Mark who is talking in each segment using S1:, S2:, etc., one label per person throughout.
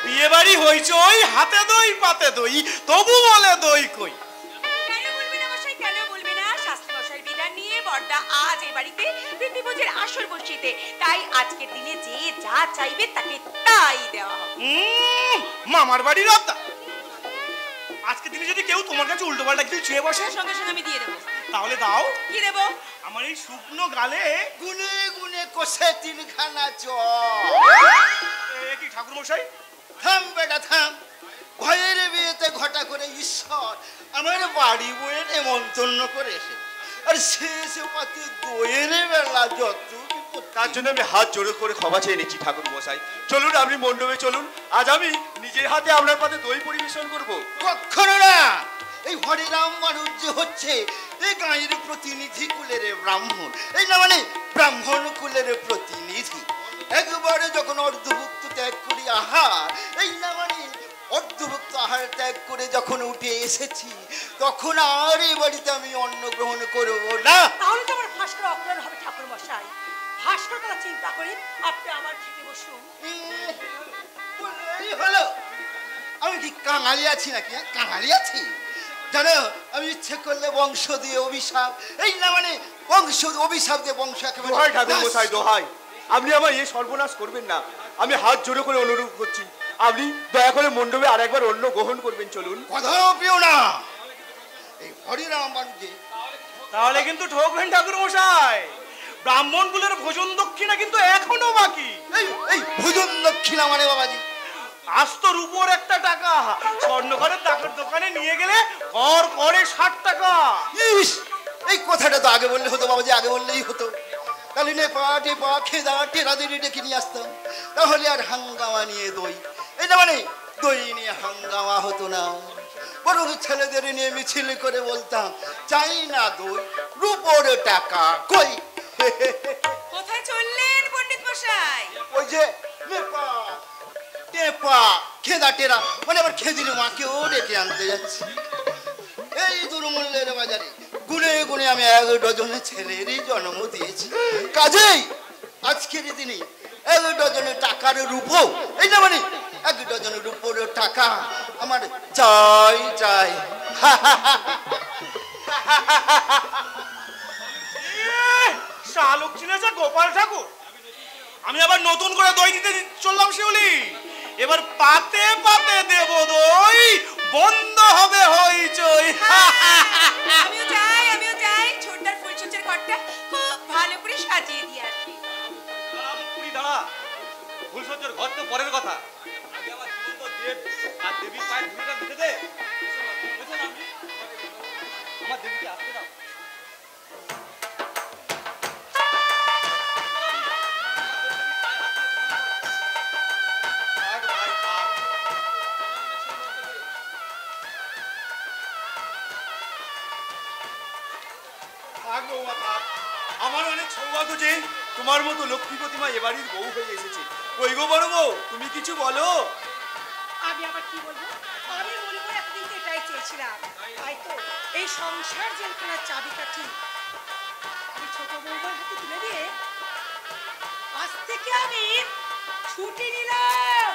S1: বিয়ে বাড়ি হয়েছে ওই হাতে দই পাতে দই, তবু বলে দই কই।
S2: কেন বলবে না মশাই, কেন বলবে না? শাস্ত্রী মশাইয়ের বিধান নিয়ে বড়দা আজ এই বাড়িতে প্রীতিভোজের আসর বসিতে, তাই আজকের দিনে যে যা চাইবে তাকে তাই দেওয়া হবে।
S1: মামার বাড়ির আবদার। আজকের দিনে যদি কেউ তোমার কাছে উল্টো পাল্টা কিছু চেয়ে বসে,
S2: সঙ্গে সঙ্গে আমি দিয়ে দেবো।
S1: তাহলে দাও।
S2: কি দেবো?
S1: আমার এই শুকনো গালে
S3: গুনে গুনে কষে তিনখানা চল।
S1: কি ঠাকুর মশাই?
S3: থাম বেটা থাম। ভয়ের বিয়েতে ঘটা করে ঈশ্বর আমার বাড়ি বইয়ে নেমন্তন্ন করে এসে, আর শেষ পাতে দইয়ের বেলা যত
S4: তার জন্য আমি হাত জোড়ো করে ক্ষমা চেয়ে নিচ্ছি ঠাকুর মশাই। চলুন আপনি মণ্ডপে চলুন, আজ আমি নিজের হাতে আপনার পাতে দই পরিবেশন করব।
S3: কখনো না। এই হরিরাম মানুষ যে হচ্ছে এই গাঁয়ের প্রতিনিধি কুলের ব্রাহ্মণ, এই না মানে ব্রাহ্মণ কুলের প্রতিনিধি। একবারে যখন অর্ধভুক্ত ত্যাগ করি আহার, এই না মানে অর্ধভুক্ত আহার ত্যাগ করে যখন উঠে এসেছি, তখন আর এই বাড়িতে আমি অন্ন গ্রহণ করব না।
S2: তাহলে তো আমার ভাস্কর অগ্রহণ হবে ঠাকুর মশাই। ভাস্কর কথা চিন্তা করে আপনি আমার খেতে বসুন।
S3: এই হলো, আমি কি কাঙালি আছি নাকি? কাঙালি আছি জানো? আমি ইচ্ছে করলে বংশ দিয়ে অভিশাপ, এই না মানে বংশ অভিশাপ দিয়ে বংশ একেবারে।
S4: দোহাই ঠাকুর মশাই দোহাই, আপনি আমার এই সর্বনাশ করবেন না। আমি হাত জোড়ো করে অনুরোধ করছি, আপনি দয়া করে মণ্ডপে আর একবার অন্ন গ্রহণ করবেন। চলুন।
S3: কথাও পেও না। এই হরিরাম বাণিজ্যে
S1: তাহলে কিন্তু ঠকবেন ঠাকুর মশাই। ব্রাহ্মণ কুলের ভোজন দক্ষিণা কিন্তু এখনো বাকি।
S3: এই ভোজন দক্ষিণা মানে বাবাজি
S1: আস্তর উপর একটা টাকা, স্বর্ণঘরের টাকার দোকানে নিয়ে গেলে কর করে 60 টাকা।
S3: ইস, এই কথাটা তো আগে বললে হতো বাবাজি, আগে বললেই হতো। তাহলে নেপা টেপা খেদা টেরাদের ডেকে নিয়ে আসতাম, তাহলে আর হাঙ্গামা নিয়ে দই, এই না মানে দই নিয়ে হাঙ্গামা হতো না। বরং ছেলেদের নিয়ে মিছিল করে বলতাম, চাই না দই, রূপোর টাকা কই।
S2: কোথায় চললেন পণ্ডিত মশাই?
S3: ওই যে নেপা টেপা খেদা টেরা মানে আবার খেদির মাকেও ডেকে আনতে যাচ্ছি। এই দুর্মূল্যের বাজারে গুনে গুনে আমি 1 ডজনে ছেলেরই জন্ম দিয়েছি। কাজেই আজকের দিনে 1 ডজনে টাকার রূপো, এই না মানে 1 ডজন রূপোর টাকা আমার চাই চাই।
S1: শালুক চিনেছে গোপাল ঠাকুর। আমি আবার নতুন করে দই দিতে চললাম শিউলি। এবার পাতে পাতে দেব দই, বন্ধ হবে হইচই।
S2: আমিও যাই ছোটদার ফুলসজ্জার ঘরটা খুব ভালো করে সাজিয়ে দিয়ে আসি।
S5: দাঁড়া, ফুলসজ্জার ঘর তো পরের কথা, আগে আমার জীবন্ত দেব আর দেবীর পায়ের ধুলোটা দিতে দে। আমার দেবীকে আসতে দাও।
S4: আমার অনেক সৌভাগ্য যে তোমার মতো লক্ষ্মী প্রতিমা এবাড়ির বউ হয়ে এসেছে। কই গো বড় বউ, তুমি কিছু বলো।
S2: আমি আবার কি বলবো? আমি বলবো একদিন এটাই চেয়েছিলাম, তাই তো এই সংসার জেলখানার চাবিকাঠি আমি ছোট বৌমার হাতে তুলে দিয়ে আজ থেকে আমি ছুটি নিলাম।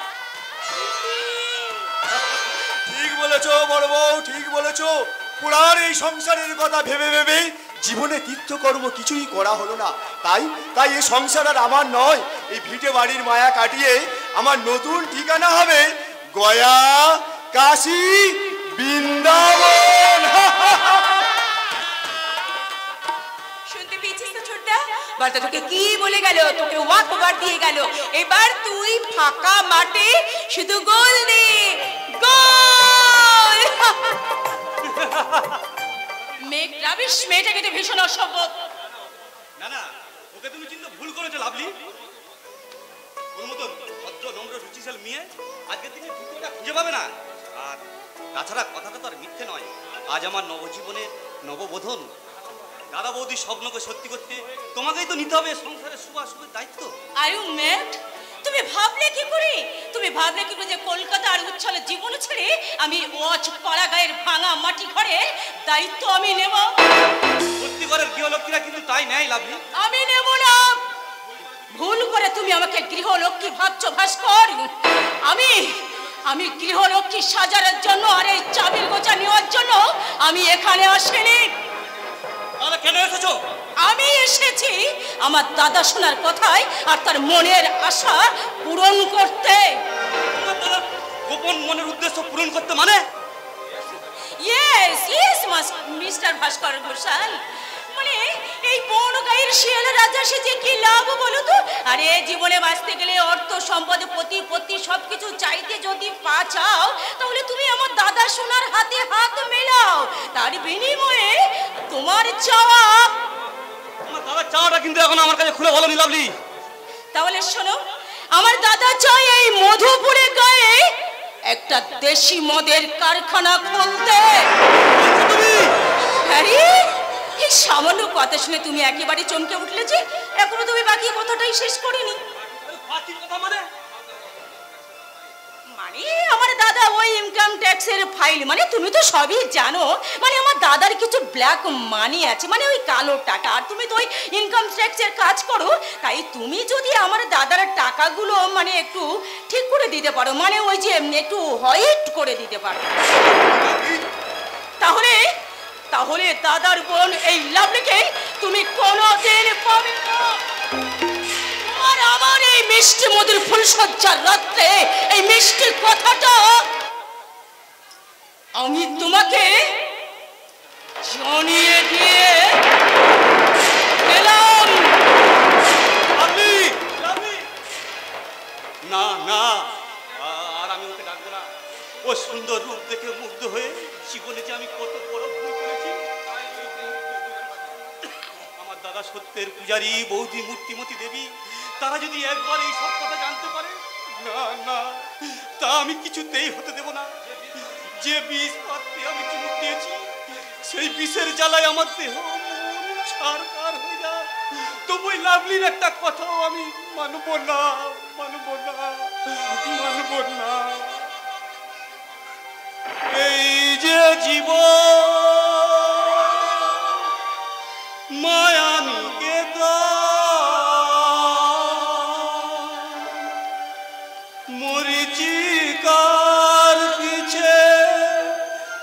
S4: ঠিক বলেছো বড় বউ, ঠিক বলেছো। পুরার এই সংসারের কথা ভেবে ভেবে জীবনে তীর্থকর্ম কিছুই করা হলো না। তাই তাই এই সংসার আর আমার নয়। এই ভিটে বাড়ির মায়া কাটিয়ে আমার নতুন ঠিকানা হবে গয়া, কাশী, বৃন্দাবন।
S2: শুনতে পেয়েছিস তো ছোটদা? বলটা তোকে কি বলে গেল? তোকে ওয়াক ওভার দিয়ে গেল। এবার তুই ফাঁকা মাঠে শুধু গোল দে, গোল। মেঘ রাবিশ, মেয়েটা কিন্তু ভীষণ অসভ্য।
S5: না না, ওকে তুমি চিন্তা ভুল করেছো লাভলি। ওর মতন ভদ্র নম্র রুচিশাল মেয়ে আজকের দিনে দুটোটা খুঁজে পাবে না। আর তাছাড়া কথাটা তো আর মিথ্যে নয়, আজ আমার নবজীবনের নববোধন। দাদা বৌদির স্বপ্নকে সত্যি করতে তোমাকেই তো নিতে হবে সংসারের শুভাশুভের দায়িত্ব।
S2: Are you mad? তুমি ভাবলে কি করে? তুমি ভাবলে কি করে যে কলকাতা আর উচ্ছলে জীবন ছেড়ে আমি ওয়াচ পাড়া গায়ের ভাঙা মাটি ঘরে দায়িত্ব আমি নেব?
S5: সত্যিকারের গৃহলক্ষ্মীরা কিন্তু তাই নেয় লাভলি।
S2: আমি নেব না। ভুল করে তুমি আমাকে গৃহলক্ষ্মী ভাবছো ভাস্কর। আমি গৃহলক্ষ্মী সাজানোর জন্য আর এই চাবির গোছা নেওয়ার জন্য আমি এখানে আসিনি।
S5: তাহলে কেন এসেছো?
S2: আমি এসেছি আমার দাদা শোনার কথায় আর তার মনের আশা পূরণ করতে।
S5: তোমার দাদার গোপন মনের উদ্দেশ্য পূরণ করতে মানে?
S2: ইয়েস ইয়েস মিস্টার ভাস্কর ঘোষাল, মানে এই বন গায়ের শিয়াল রাজা সেজে কি লাভ বলো তো? আরে জীবনে বাঁচতে গেলে অর্থ সম্পদ প্রতিপত্তি সবকিছু চাইতে যদি পা চাও, তাহলে তুমি আমার দাদা সোনার হাতে হাত মেলাও, তার বিনিময়ে তোমার চাওয়া।
S5: তোমার দাদার চাওয়াটা কিন্তু এখন আমার কাছে খুলে বলো লাভলি।
S2: তাহলে শোনো, আমার দাদা চাই এই মধুপুরে গায়ে একটা দেশি মদের কারখানা খুলতে। আরে এই সামান্য কথা শুনে তুমি একেবারে চমকে উঠলে যে? এখনো তুমি বাকি কথাটাই শেষ করিনি।
S5: বাকি কথা মানে?
S2: মানে আমার দাদা ওই ইনকাম ট্যাক্সের ফাইল, মানে তুমি তো সবই জানো, মানে আমার দাদার কিছু ব্ল্যাক মানি আছে, মানে ওই কালো টাকা, আর তুমি তো ওই ইনকাম ট্যাক্সের কাজ করো, তাই তুমি যদি আমার দাদার টাকাগুলো মানে একটু ঠিক করে দিতে পারো, মানে ওই যে একটু হোয়াইট করে দিতে পারো, তাহলে তাহলে দাদার বোন এই লাভলিকে তুমি কোনোদিন পাবে না। আর আমার এই মিষ্টি মধুর ফুলসজ্জার রাত্রে এই মিষ্টি কথাটা আমি তোমাকে জানিয়ে দিয়ে গেলাম।
S5: Lovely, lovely. না না, আর আমি ওকে ডাকবো না। ও সুন্দর রূপ দেখে মুগ্ধ হয়ে জীবনে যে আমি কত বড় ভুল করেছি। আমার দাদা সত্যের পূজারী বৌদি মূর্তিমতী দেবী, তারা যদি একবার এই সব কথা জানতে পারে, না না, তা আমি কিছুতেই হতে দেব না। যে বিষ পাত্রে আমি চুমুক দিয়েছি, সেই বিষের জ্বালায় আমার দেহ মন ছারখার হয়ে যায়। তবু ওই লাভলির একটা কথাও আমি মানব না, মানব না, মানব না। এই যে জীবন মায়ামীকে মরিচিকার পিছে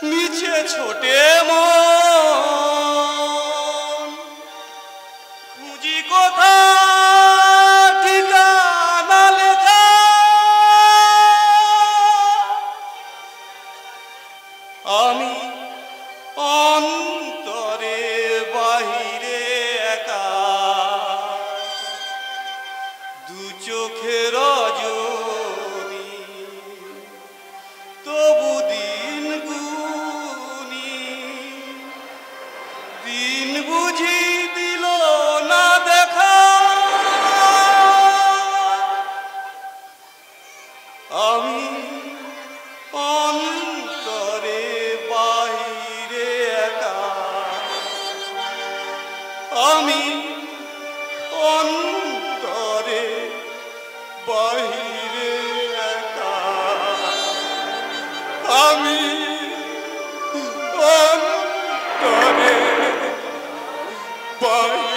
S5: নিচে ছোটে মন খুঁজি কোথা ঠিকানা লেখা আমি অন্তরে বাহিরে একা দু চোখের রজনী তবু দিন গুনি দিন বুঝি দিল না দেখা আমি অন্তরে বাহিরে একা আমি অন্তরে বাহিরে একা আমি অন্তরে বাহিরে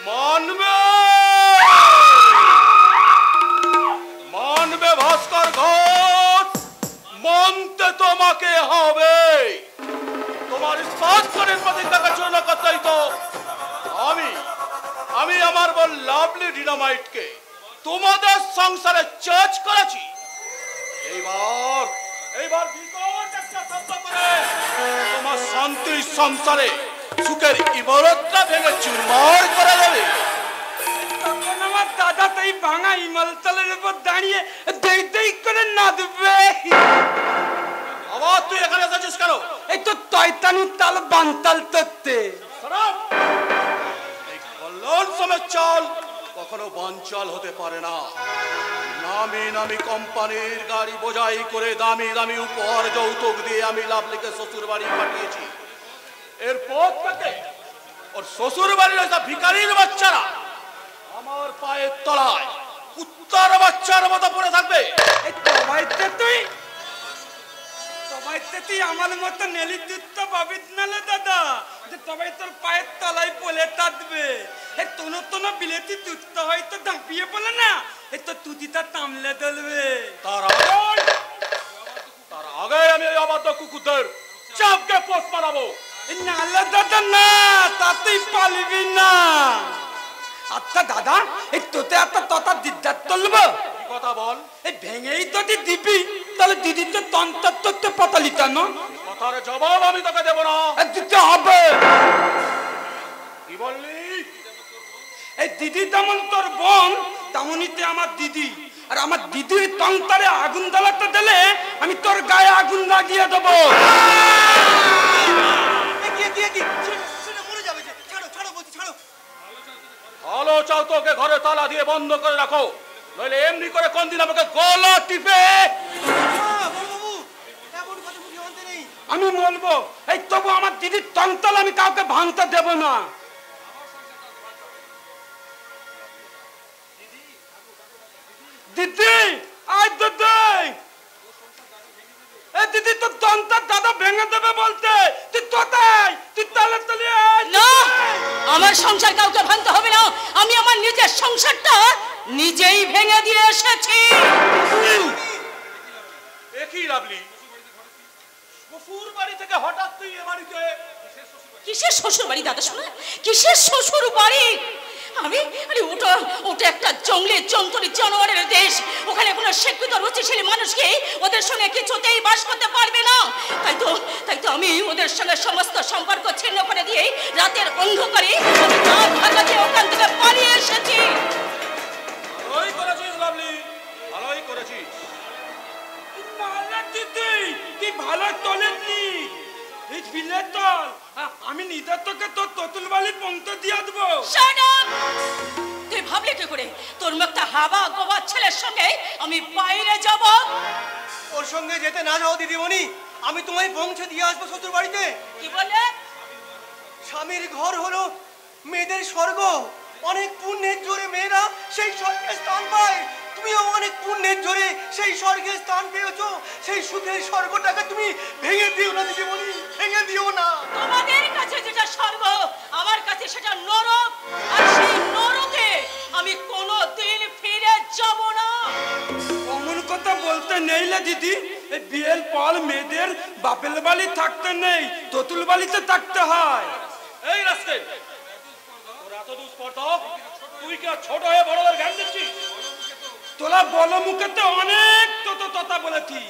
S5: মানবে মানবে ভাস্কর ঘোষ, মানতে তোমাকে হবে। তোমার স্বাস্থ্যের প্রতিজ্ঞাকে চূর্ণ করতেই তো আমি আমার বল লাভলি ডিনামাইটকে তোমাদের সংসারে চার্জ করেছি। এইবার বিকট একটা শব্দ করে তোমার শান্তির সংসারে সুখের ইমারতটা ভেঙে চুরমার করে দেবে।
S6: তখন আমার দাদা তাই ভাঙা ইমালতলের উপর দাঁড়িয়ে দেই দেই করে নাচবে।
S5: আবার তুই এখানে এসেছিস কেন?
S6: এই তো তয়তানি তাল বানতাল তত্তে।
S5: এই কল্যাণ সমেত চাল কখনো বানচাল হতে পারে না। নামি নামি কোম্পানির গাড়ি বোঝাই করে দামি দামি উপহার যৌতুক দিয়ে আমি লাভলিকে শ্বশুর বাড়ি পাঠিয়েছি। এরপর থেকে ওর শ্বশুর বাড়ির ওই ভিখারির বাচ্চারা আমার পায়ের তলায় কুত্তার বাচ্চার মতো পড়ে থাকবে।
S6: তুই আমার মতো নেলি দুধ পাবি নালে দাদা, যে তবাই তোর পায়ের তলায় পলে থাকবে। তোনো বিলেতি দুধটা হয়তো দাঁপিয়ে পড়ে না, তো তুদিটা তামলে দলবে।
S5: তার আগে আমি এই অবাধ্য কুকুরদের চাপকে পোষ মারাবো।
S6: নালে দাদা না, তাতেই পালিবি না। আচ্ছা দাদা, এই তোতে একটা তথা দিদার তুলবো।
S5: কি কথা বল?
S6: এই ভেঙেই যদি দিবি তাহলে দিদি তো তন্ত্র পাতালিতা না।
S5: কথার জবাব আমি তোকে দেবো না।
S6: দিতে হবে।
S5: কি বললি?
S6: এই দিদি তেমন তোর বোন, তেমনইতে আমার দিদি। আর আমার দিদির তন্ত্রে আগুন জ্বালাতে দিলে আমি তোর গায়ে আগুন লাগিয়ে দেবো।
S5: ভালো চাও তোকে ঘরে তালা দিয়ে বন্ধ করে রাখো, নইলে এমনি করে কোন দিন আমাকে গলা টিপে
S6: আমি বলবো। এই তবু আমার দিদির তন্ত্র আমি কাউকে ভাঙতে দেব না। দিদি আয় দিদি, এই দিদি তোর তন্ত্র দাদা ভেঙে দেবে বলতে। তুই কোথায়? তুই তালে তালে
S7: না, আমার সংসার কাউকে ভাঙতে হবে না। আমি আমার নিজের সংসারটা নিজেই ভেঙে দিয়ে এসেছি।
S5: একই লাভলি, শ্বশুর বাড়ি থেকে হঠাৎ তুই এ বাড়িতে?
S7: কিসের শ্বশুর বাড়ি দাদা শোনা? কিসের শ্বশুর বাড়ি? আরে ওটা একটা জঙ্গলের জন্তুর জানোয়ারের দেশ। ওখানে কোনো শিক্ষিত রুচিশীল মানুষকে ওদের সঙ্গে কিছুতেই বাস করতে পারবে না। তাই তো আমি ওদের সঙ্গে সমস্ত সম্পর্ক ছিন্ন করে দিয়ে রাতের অন্ধকারে আমি রাত ভাগাতে ওখান থেকে পালিয়ে এসেছি।
S5: ভালোই করেছিস লাভলি, ভালোই করেছিস।
S6: তুই ভালো তোলেননি। এই বিলে তল, আমি নিজের তোকে তোর ততুল বালি পৌঁছে দিয়ে দেবো।
S7: তুই ভাবলি কি করে তোর একটা হাবা গোবা ছেলের সঙ্গে আমি বাইরে যাব?
S1: ওর সঙ্গে যেতে না যাও দিদিমণি, আমি তোমায় পৌঁছে দিয়ে আসবো শ্বশুর বাড়িতে।
S7: কি বলে?
S1: স্বামীর ঘর হলো মেয়েদের স্বর্গ। অনেক পুণ্যের জোরে মেয়েরা সেই স্বর্গে স্থান পায়। তুমিও অনেক পুণ্যের জোরে সেই স্বর্গে স্থান পেয়েছো। সেই সুখের স্বর্গটাকে তুমি ভেঙে দিও না দিদিমণি, ভেঙে দিও না।
S7: তোমাদের কাছে যেটা স্বর্গ, আমার কাছে সেটা নরক। আর সেই নরকে আমি কোনোদিন ফিরে যাব না।
S6: অমন কথা বলতে নেইলে দিদি। এই বিয়ের পর মেয়েদের বাপের বাড়ি থাকতে নেই, ততুল বাড়িতে থাকতে হয়।
S5: এই রাস্তায় তোর এত দুষ্পর্ধা, তুই কি আর ছোট হয়ে বড়দের জ্ঞান দিচ্ছিস?
S6: তোরা বলো মুখেতে অনেক তত তথা বলেছি,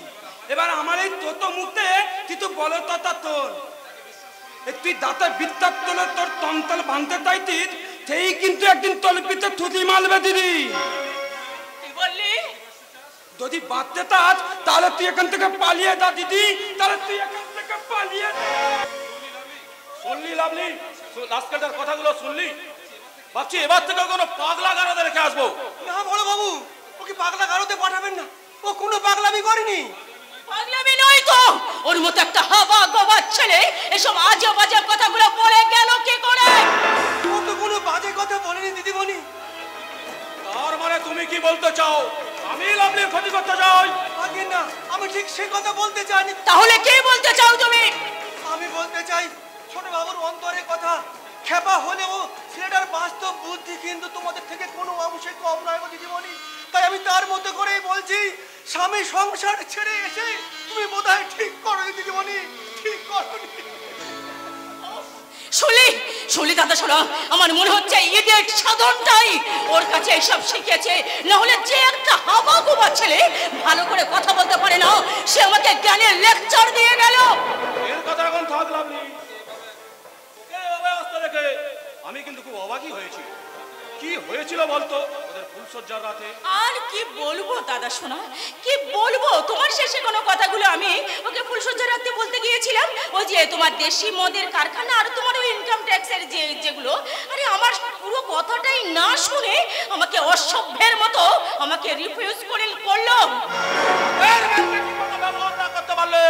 S6: এবার আমার এই তত মুখে তুই তো বলো তথা তোর। তুই দাঁতে বিদ্যার তোলে তোর তন্তল ভাঙতে চাইতিস, সেই কিন্তু একদিন তলপিতে থুতি মারবে দিদি।
S7: কি বললি?
S6: যদি বাঁচতে চাস তাহলে তুই এখান থেকে পালিয়ে যা দিদি, তাহলে তুই এখান থেকে পালিয়ে যা।
S5: শুনলি লাভলি, রাস্তাটার কথাগুলো শুনলি? ভাবছি এবার থেকে কোনো পাগলা গারদে রেখে আসবো।
S1: না বড় বাবু, ওকে পাগলা গারদে পাঠাবেন না। ও কোনো পাগলামি করেনি।
S7: পাগলামি নয় তো, ওর মতো একটা হাবা গোবা ছেলে এসব আজে বাজে কথাগুলো বলে গেল কি করে?
S1: ও তো কোনো বাজে কথা বলেনি দিদিমণি।
S5: তার মানে তুমি কি বলতে চাও আমি লাভলির ক্ষতি করতে চাই?
S1: আগে না, আমি ঠিক সে কথা বলতে চাইনি।
S7: তাহলে কি বলতে চাও তুমি?
S1: আমি বলতে চাই ছোট বাবুর অন্তরের কথা। খেপা হলেও ছেলেটার বাস্তব বুদ্ধি কিন্তু তোমাদের থেকে কোনো অংশে কম নয় গো দিদিমণি। তাই আমি তার মতো করেই বলছি, স্বামী সংসার ছেড়ে এসে তুমি বোধহয় ঠিক করো দিদিমণি, ঠিক করো।
S7: শুনলি দাদা শোনো, আমার মনে হচ্ছে ইডিয়েট সাধনটাই ওর কাছে এসব শিখেছে। না হলে যে একটা হাবা গোবা ছেলে ভালো করে কথা বলতে পারে না, সে আমাকে জ্ঞানের লেকচার দিয়ে গেল।
S5: এর কথা এখন থাক লাভলি। ওকে অবস্থা দেখে আমি কিন্তু খুব অবাকই হয়েছি। কি হয়েছিল বলতো ওদের ফুলসজ্জার রাতে?
S7: আর কি বলবো দাদা শোনা, কি বলবো? তোমার শেষে কোনো কথাগুলো আমি ওকে ফুলসজ্জা রাখতে বলতে গিয়েছিলাম, ওই যে তোমার দেশি মদের কারখানা আর তোমার ওই ইনকাম ট্যাক্সের যেগুলো, আরে আমার পুরো কথাটাই না শুনে আমাকে অসভ্যের মতো আমাকে রিফিউজ করলো।
S6: করতে পারলে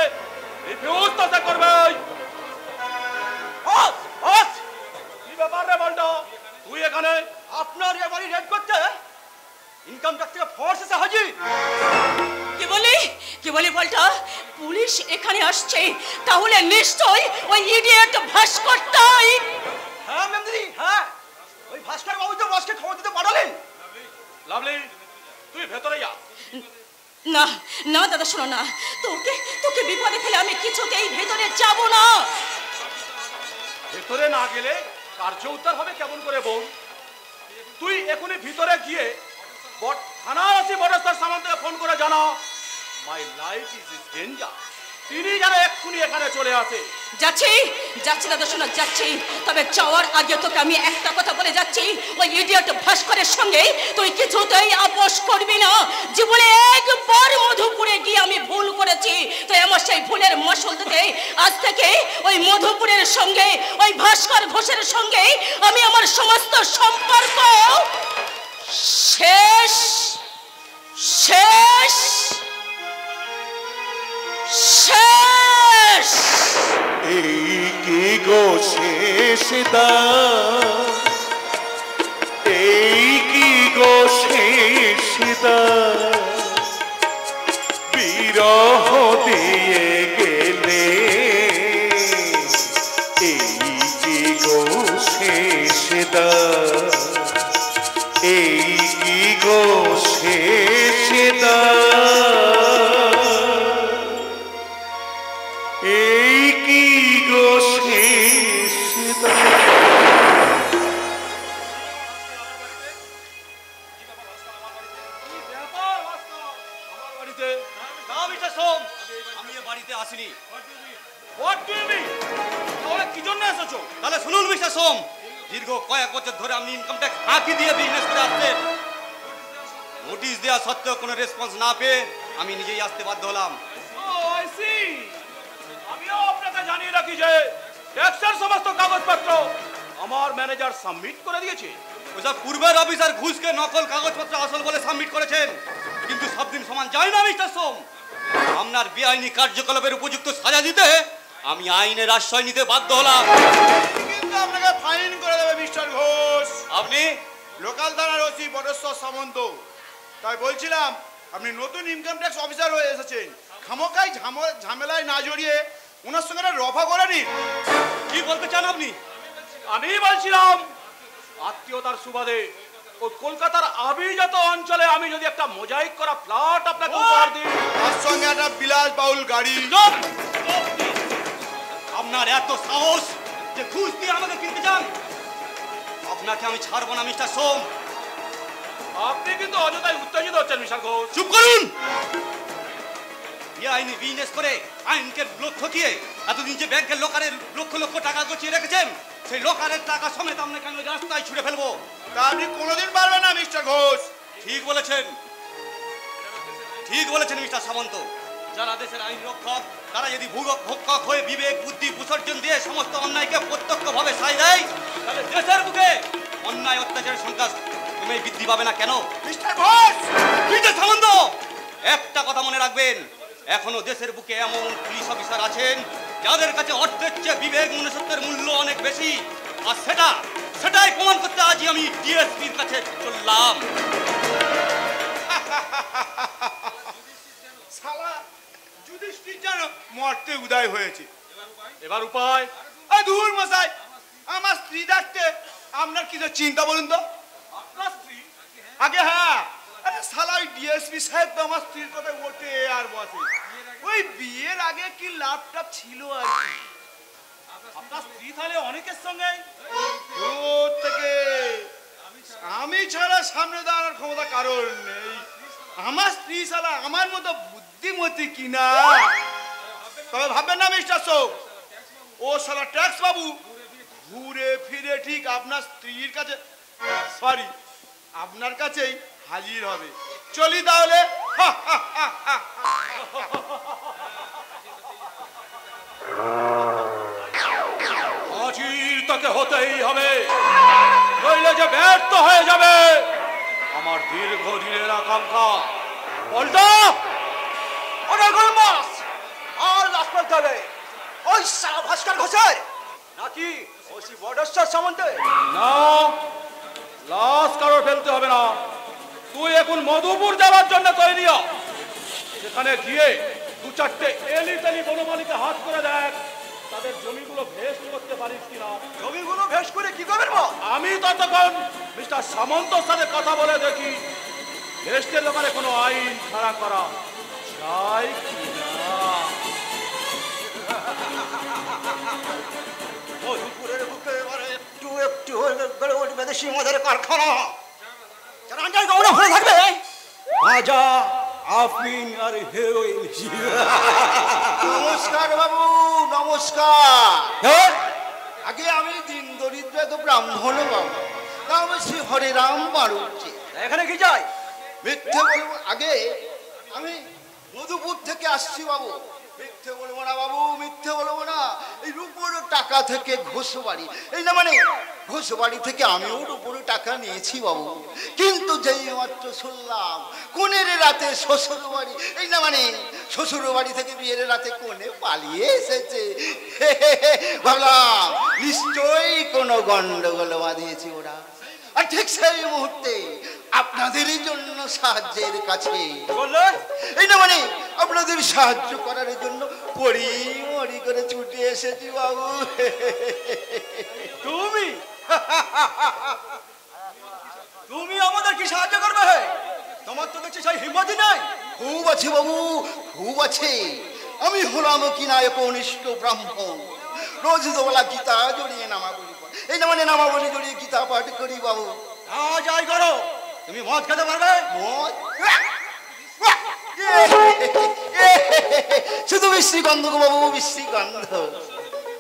S6: রিফিউজ তো করবে। কি ব্যাপার রে বলতো, তুই এখানে?
S1: আপনার এ বাড়ি রেড করতে ইনকাম ট্যাক্স থেকে ফোর্স এসে হাজির।
S7: কি বলি বলটা, পুলিশ এখানে আসছে, তাহলে নিশ্চয়ই ওই ইডিয়েট ভাস্করটাই।
S1: হ্যাঁ ম্যাম দিদি, হ্যাঁ ওই ভাস্কর বাবু তো বসকে খবর দিতে পাঠালেন।
S6: লাভলি, তুই ভেতরে যা।
S7: না না দাদা, শোনো না, তোকে বিপদে ফেলে আমি কিছুতেই ভেতরে যাব না।
S6: ভেতরে না গেলে কার্য উদ্ধার হবে কেমন করে বল? তুই এখনই ভিতরে গিয়ে থানার আছি বড়স্তর সামন্তকে ফোন করে জানা মাই লাইফ ইজ ডেঞ্জার, তিনি যেন এক্ষুনি এখানে চলে আসে।
S7: যাচ্ছি দাদা, শোনো যাচ্ছি, তবে যাওয়ার আগে তোকে আমি একটা কথা বলে যাচ্ছি, ওই ইডিয়েট ভাস্করের সঙ্গে তুই কিছুতেই আপোষ করবি না। জীবনে একবার মধুপুরে গিয়ে আমি ভুল করেছি, তো আমার সেই ভুলের মাসুল দিতে আজ থেকে ওই মধুপুরের সঙ্গে ওই ভাস্কর ঘোষের সঙ্গে আমি আমার সমস্ত সম্পর্ক শেষ শেষ শেষ।
S8: এই কি গো শেষ দান, এই কি গো শেষ দান, বিরহ দিয়ে গেলে, এই কি গো শেষ দান, এই কি গো শেষ দান, এই কি গো শেষ দান।
S6: আমার বাড়িতে?
S5: না মিস্টার সোম, আমি এ বাড়িতে আসিনি।
S6: What do you mean? তাহলে কি জন্য এসেছো?
S5: তাহলে শুনুন মিস্টার সোম, দীর্ঘ কয়েক বছর ধরে আপনি ইনকাম ট্যাক্স ফাঁকি দিয়ে বিজনেস করে আসছেন। নোটিশ দেওয়া সত্ত্বেও কোনো রেসপন্স না পেয়ে আমি নিজেই আসতে বাধ্য হলাম।
S6: I see. আমিও আপনাকে জানিয়ে রাখি যে ট্যাক্সের সমস্ত কাগজপত্র আমার ম্যানেজার সাবমিট করে দিয়েছে।
S5: ওসব পূর্বের অফিসার ঘুষকে নকল কাগজপত্র আসল বলে সাবমিট করেছেন, কিন্তু সব দিন সমান যায় না মিস্টার সোম। আপনার বেআইনি কার্যকলাপের উপযুক্ত সাজা দিতে আমি আইনের আশ্রয় নিতে বাধ্য হলাম।
S4: কিন্তু আপনাকে ফাইন করে দেবে মিস্টার ঘোষ।
S5: আপনি
S4: লোকাল থানার ওসি বড়েশ্বর সামন্ত। তাই বলছিলাম, আপনি নতুন ইনকাম ট্যাক্স অফিসার হয়ে এসেছেন, খামোকাই ঝামেলায় না জড়িয়ে ওনার সঙ্গে একটা রফা করে নিন।
S5: কি বলতে চান আপনি?
S6: আমি বলছিলাম আত্মীয়তার সুবাদে ওই কলকাতার আভিজাত অঞ্চলে আমি যদি একটা মোজাইক করা ফ্ল্যাট আপনাকে উপহার দিই,
S4: তার সঙ্গে একটা বিলাস বাউল গাড়ি।
S5: আপনার এত সাহস যে ঘুষ দিয়ে আমাকে কিনতে চান? আপনাকে আমি ছাড়বো না মিস্টার সোম।
S6: আপনি কিন্তু অযথাই উত্তেজিত হচ্ছেন মিস্টার ঘোষ।
S5: চুপ করুন। আইনি বিজনেস করে আইনকে লক্ষ্য দিয়ে এতদিন যে ব্যাংকের লোকারের লক্ষ লক্ষ টাকা গছিয়ে রেখেছেন, সেই লোকারের টাকা সমেত আপনাকে আমি রাস্তায় ছুড়ে ফেলবো।
S4: তা আপনি কোনোদিন পারবেন না মিস্টার ঘোষ।
S5: ঠিক বলেছেন মিস্টার সামন্ত। যারা দেশের আইন রক্ষক তারা যদি ভক্ষক হয়ে বিবেক বুদ্ধি বিসর্জন দিয়ে সমস্ত অন্যায়কে প্রত্যক্ষভাবে সায় দেয়, তাহলে দেশের বুকে অন্যায় অত্যাচারের সংখ্যা কমে বৃদ্ধি পাবে না কেন?
S4: মিস্টার ঘোষ,
S5: মিস্টার সামন্ত, একটা কথা মনে রাখবেন, এখনো দেশের বুকে এমন পুলিশ অফিসার আছেন যাদের কাছে অর্থের চেয়ে বিবেক মনুষ্যত্বের মূল্য অনেক বেশি। আর সেটাই প্রমাণ করতে আজই আমি ডিএসপির কাছে চললাম।
S4: শালা যুধিষ্ঠির যেন মরতে উদয় হয়েছে।
S6: এবার উপায়?
S4: দূর মশাই, আমার স্ত্রী থাকতে আপনার কিছু চিন্তা বলুন তো।
S6: আপনার স্ত্রী?
S4: আগে হ্যাঁ, আরে শালা ওই ডিএসপি সাহেব তো আমার স্ত্রীর কথা ওঠে আর বসে। ওই বিয়ের আগে কি লাভটা ছিল আর কি।
S6: আপনার স্ত্রী তাহলে অনেকের সঙ্গে?
S4: দূর থেকে আমি ছাড়া সামনে দাঁড়ানোর ক্ষমতা কারণ নেই। আমার স্ত্রী শালা আমার মতো বুদ্ধিমতী কিনা। তবে ভাববেন না মিস্টার সোম, ও শালা ট্যাক্স বাবু ঘুরে ফিরে ঠিক আপনার স্ত্রীর কাছে, সরি আপনার কাছেই হাজির হবে। চলি তাহলে।
S6: যে ব্যর্থ হয়ে যাবে আমার দীর্ঘদিনের আকাঙ্ক্ষা। পল্টু,
S1: অনেক গরম মাস আর লাশ ফেলতে হবে ওই সারা ভাস্কর ঘোষের নাকি ওসি বড়েশ্বর সামন্তে?
S6: না, লাশ কারোর ফেলতে হবে না। তুই এখন মধুপুর যাওয়ার জন্য তৈরি হ। সেখানে গিয়ে দু চারটে এলি তেলি বনমালীকে হাত করে দেখ তাদের জমিগুলো ভেস্ট করতে পারিস কিনা।
S1: জমিগুলো ভেস করে কি করবেন মা?
S6: আমি ততক্ষণ মিস্টার সামন্তর সাথে কথা বলে দেখি ভেস্টের ব্যাপারে কোনো আইন খাড়া করা যায় কিনা।
S1: মধুপুরের বুকে এবারে একটু একটু গড়ে উঠবে দেশি মদের কারখানা। যারা আন্ডার গ্রাউন্ডে হয়ে থাকবে মাজা আফিন আর হেরোইন।
S3: নমস্কার বাবু, নমস্কার।
S1: হ্যাঁ
S3: আগে আমি দিন দরিদ্র তো ব্রাহ্মণ বাবু, তা আমি শ্রী হরিরাম বাড়ুচ্ছি।
S1: এখানে কি যায়?
S3: মিথ্যে বলবো, আগে আমি মধুপুর থেকে আসছি বাবু। মিথ্যে বলবো না বাবু, মিথ্যে বলবো না। এই রূপোর টাকা থেকে ঘোষবাড়ি, এই না মানে ঘোষবাড়ি থেকে আমিও রূপোর টাকা নিয়েছি বাবু। কিন্তু যেই মাত্র শুনলাম কোনের রাতে শ্বশুর বাড়ি, এই না মানে শ্বশুর বাড়ি থেকে বিয়ের রাতে কোনে পালিয়ে এসেছে, ভাবলাম নিশ্চয়ই কোনো গন্ডগোল বাঁধিয়েছি ওরা। আর ঠিক সেই মুহূর্তে আপনাদেরই জন্য সাহায্যের কাছে
S1: বললে
S3: এই না মানে আপনাদের সাহায্য করার জন্য পড়ি মরি করে ছুটে এসেছি বাবু।
S1: তুমি তুমি আমাদের কি সাহায্য করবে? তোমার তো দেখছি সেই হিম্মতই নাই।
S3: খুব আছে বাবু, খুব আছে। আমি হলাম কিনা একনিষ্ঠ ব্রাহ্মণ, রোজ দোবেলা গীতা জড়িয়ে নামাবলি পড়ি, এই না মানে নামাবলি জড়িয়ে গীতা পাঠ করি বাবু।
S1: যাই করো, তুমি মদ খেতে পারবে?
S3: মদ শুধু মিষ্টি গন্ধ গো বাবু, মিষ্টি গন্ধ।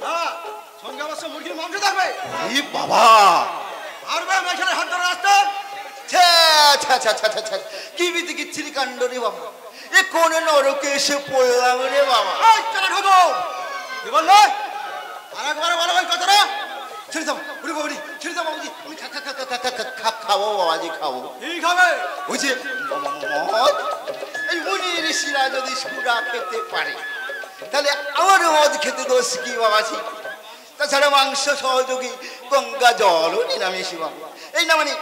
S1: হ্যাঁ, সঙ্গে অবশ্য মুরগির মাংস থাকবে।
S3: এই বাবা,
S1: পারবে মেশালে হাত ধরে আসতে?
S3: কি বিধি কিচ্ছিরি কাণ্ড রে বাবা, এ কোন নরকে এসে পড়লাম রে বাবা।
S1: চলে ঢোকো। কি বললে? আর একবার বলো ওই কথাটা।
S3: ছেড়ে দাও উড়ি বাবুরি, ছেড়ে দাও বাবুজি, আমি খাবো বাবাজি, খাবো।
S1: কি খাবে?
S3: ওই যে মদ, এই মুনি ঋষিরা যদি সুরা খেতে পারে তাহলে আমার মদ খেতে দোষ কি বাবাজি? তাছাড়া মাংস সহযোগী গঙ্গা জলও নিরামিষ বাবু, এই না মানে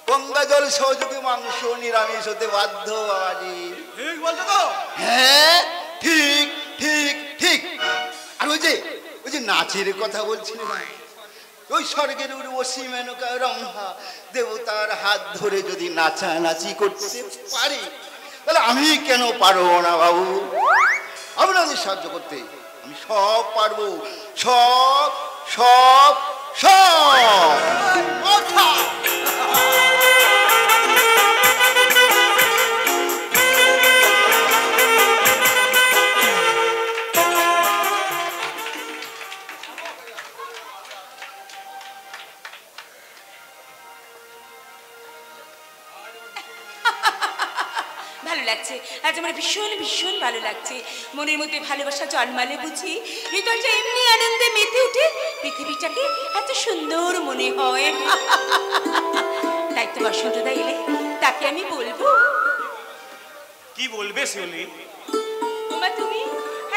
S3: গঙ্গা জল সহযোগী মাংস নিরামিষ হতে বাধ্য বাবাজি।
S1: ঠিক বলছো তো?
S3: হ্যাঁ, ঠিক ঠিক ঠিক। আর ওই যে নাচের কথা বলছিলেন না, ওই স্বর্গের উর্বশী মেনকা রম্ভা দেবতার হাত ধরে যদি নাচানাচি করতে পারি তাহলে আমি কেন পারবো না বাবু? আপনাদের সাহায্য করতে আমি সব পারবো, সব সব সব।
S1: কথা
S7: ভালো লাগছে আজ আমার ভীষণ ভীষণ ভালো লাগছে। মনের মধ্যে ভালোবাসা জন্মালে বুঝি হৃদয়টা এমনি আনন্দে মেতে উঠে পৃথিবীটাকে এত সুন্দর মনে হয়। তাই তো বসন্তদা এলে তাকে আমি বলবো।
S5: কি বলবে শিউলি?
S7: ওমা তুমি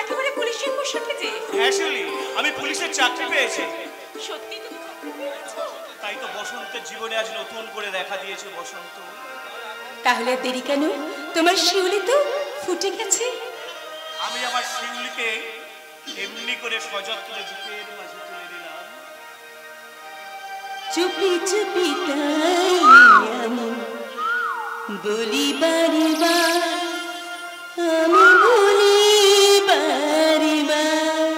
S7: একেবারে পুলিশের পোশাকে যে?
S5: হ্যাঁ শিউলি, আমি পুলিশের চাকরি পেয়েছি।
S7: সত্যি তুমি চাকরি পেয়েছো?
S5: তাই তো বসন্তের জীবনে আজ নতুন করে দেখা দিয়েছে বসন্ত।
S7: তাহলে দেরি কেন? তোমার শিউলি তো ফুটে গেছে।
S5: আমি আমার শিউলিকে এমনি করে সযত্নে বুকের মাঝে তুলে দিলাম।
S7: চুপি চুপি তাই আমি বলি বারবার, আমি বলি বারবার,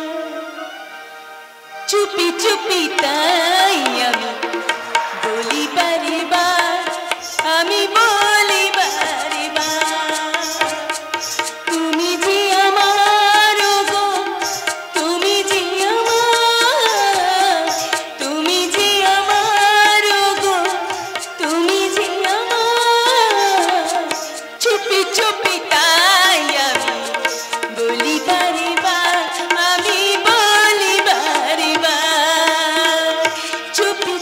S7: চুপি চুপি তাই আমি বলি বারবার, আমি বলি বারবার, তুমি যে আমার গো, তুমি যে আমার, তুমি যে আমার গো, তুমি যে আমার, চুপি চুপি তাই আমি বলি বারবার, আমি বলি বারবার, চুপি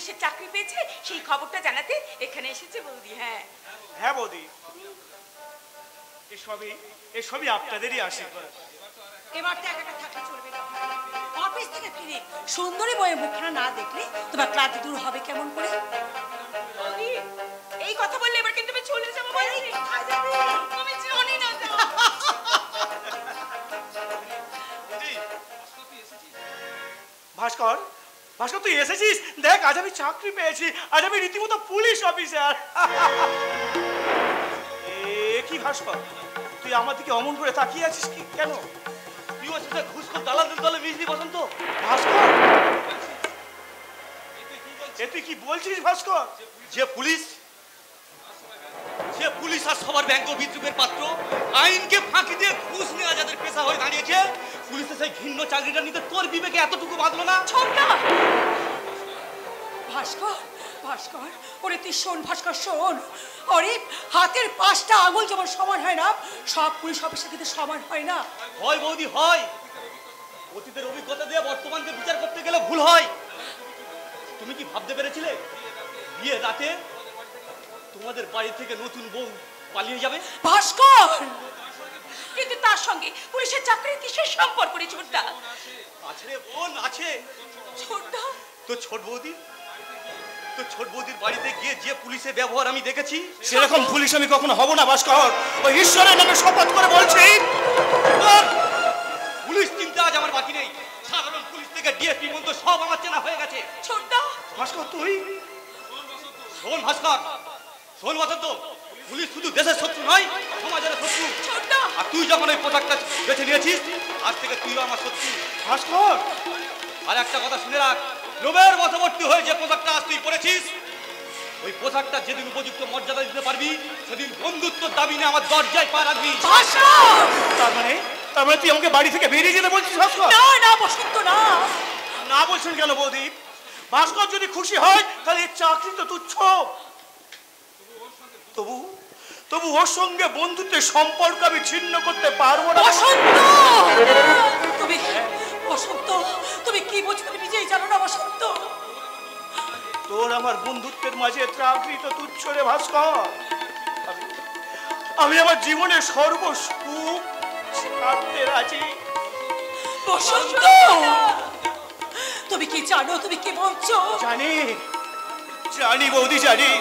S7: পুলিশের চাকরি পেয়েছে সেই খবরটা জানাতে এখানে এসেছে বৌদি। হ্যাঁ
S8: হ্যাঁ বৌদি, এসবই আপনাদেরই আশীর্বাদ।
S2: এবার তো একা একা থাকলে চলবে না। অফিস থেকে ফিরে সুন্দরী বয়ে মুখখানা না দেখলে তোমার ক্লান্তি দূর হবে কেমন করে?
S7: বৌদি এই কথা বললে এবার কিন্তু আমি চলে যাবো। আমি জানি না।
S8: ভাস্কর, ভাস্কর তুই এসেছিস? দেখ আজ আমি চাকরি পেয়েছি, আজ আমি রীতিমতো পুলিশ অফিসার। কি ভাস্কর, তুই আমার দিকে অমন করে তাকিয়ে আছিস কি কেন?
S5: তুই ওর সাথে ঘুষখোর দালালদের দলে মিশলি বসন্ত।
S8: ভাস্কর, এ তুই কি বলছিস ভাস্কর?
S5: যে পুলিশ আর সবার ব্যঙ্গ বিদ্রুপের পাত্র, আইনকে ফাঁকি দিয়ে ঘুষ নেওয়া যাদের পেশা হয়ে দাঁড়িয়েছে, পুলিশের সেই ঘৃণ্য চাকরিটা নিতে তোর বিবেকে এতটুকু বাঁধলো না?
S2: ছোটটা ভাস্কর, ভাস্কর ওরে তুই শোন ভাস্কর শোন, ওরে হাতের 5টা আঙুল যেমন সমান হয় না, সব পুলিশ অফিসার কিন্তু সমান হয় না।
S5: হয় বৌদি হয়, অতীতের অভিজ্ঞতা দিয়ে বর্তমানকে বিচার করতে গেলে ভুল হয়। তুমি কি ভাবতে পেরেছিলে বিয়ের রাতে তোমাদের বাড়ি থেকে নতুন বউ পালিয়ে যাবে?
S2: ভাস্কর
S7: কিন্তু তার সঙ্গে পুলিশের চাকরির কিসের সম্পর্ক রে ছোটদা?
S5: আছে রে বোন, আছে।
S7: ছোটদা
S5: তো ছোট বৌদির বাড়িতে গিয়ে যে পুলিশের ব্যবহার আমি দেখেছি,
S8: সেরকম পুলিশ আমি কখনো হব না ভাস্কর, ওই ঈশ্বরের নামে শপথ করে বলছি।
S5: পুলিশ চিন্তা আজ আমার বাকি নেই। সাধারণ পুলিশ থেকে ডিএসপি পর্যন্ত সব আমার চেনা হয়ে গেছে।
S7: ছোটদা
S8: ভাস্কর তুই
S5: শোন ভাস্কর, শোন বসন্ত, পুলিশ শুধু দেশের শত্রু নয়, সমাজের শত্রু।
S7: ছোটদা
S5: আর তুই যখন ওই পোশাকটা বেছে নিয়েছিস, আজ থেকে তুইও আমার শত্রু।
S8: ভাস্কর,
S5: আর একটা কথা শুনে রাখ, লোভের বশবর্তী হয়ে যে পোশাকটা আজ তুই পরেছিস, ওই পোশাকটা যেদিন উপযুক্ত মর্যাদা দিতে পারবি, সেদিন বন্ধুত্বর দাবি নিয়ে আমার দরজায় পা রাখবি।
S2: ভাস্কর
S8: তার মানে তুই আমাকে বাড়ি থেকে বেরিয়ে যেতে বলছিস ভাস্কর?
S2: না না বসন্ত না।
S8: না বলছেন কেন বৌদি? ভাস্কর যদি খুশি হয় তাহলে এই চাকরি তো তুচ্ছ। তবু ওর সঙ্গে বন্ধুত্বের সম্পর্ক আমি ছিন্ন করতে পারবো না।
S2: বসন্ত তুমি, বসন্ত তুমি কি বলছো তুমি নিজেই জানো না বসন্ত?
S8: তোর আমার বন্ধুত্বের মাঝে চাকরি তো তুচ্ছ রে ভাস্কর। আমি আমার জীবনের সর্বসুখ ছাড়তে রাজি।
S2: বসন্ত তুমি কি জানো, তুমি কি বলছো?
S8: জানি বৌদি জানি,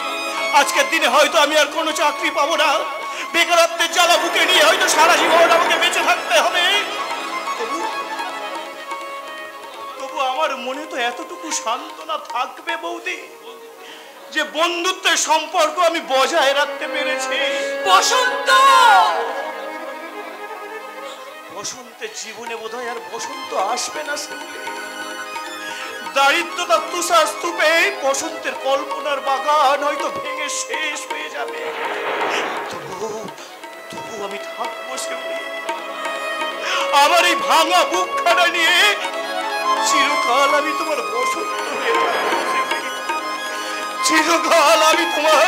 S8: আজকের দিনে হয়তো আমি আর কোনো চাকরি পাবো না, বেকারত্বের জ্বালা বুকে নিয়ে হয়তো সারা জীবন আমাকে বেঁচে থাকতে হবে। তবু আমার মনে তো এতটুকু সান্ত্বনা থাকবে বৌদি, যে বন্ধুত্বের সম্পর্ক আমি বজায় রাখতে পেরেছি।
S2: বসন্ত
S8: বসন্তের জীবনে বোধহয় আর বসন্ত আসবে না শুনলে। দারিদ্রতা তুষার স্তূপে বসন্তের কল্পনার বাগান হয়তো ভেঙে শেষ হয়ে যাবে। তবু আমি থাকবো শুনলে, আমার এই ভাঙা বুকখানা নিয়ে চিরকাল আমি তোমার বসন্ত হয়ে থাকবো। চিরকাল আমি তোমার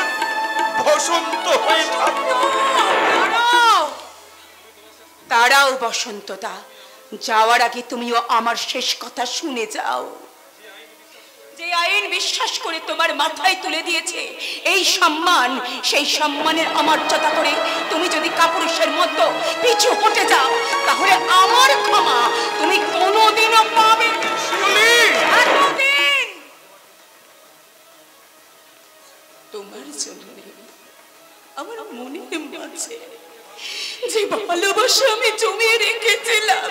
S8: বসন্ত হয়ে থাকবো।
S7: তারাও বসন্তদা, যাওয়ার আগে তুমিও আমার শেষ কথা শুনে যাও। যে আইন বিশ্বাস করে তোমার মাথায় তুলে দিয়েছে এই সম্মান, সেই সম্মানের অমর্যাদা করে তুমি যদি কাপুরুষের মতো পিছু হটে যাও, তাহলে আমার ক্ষমা তুমি কোনোদিনও পাবে না। তোমার জন্য আমার মনের মাঝে যে ভালোবাসা আমি জমিয়ে রেখেছিলাম,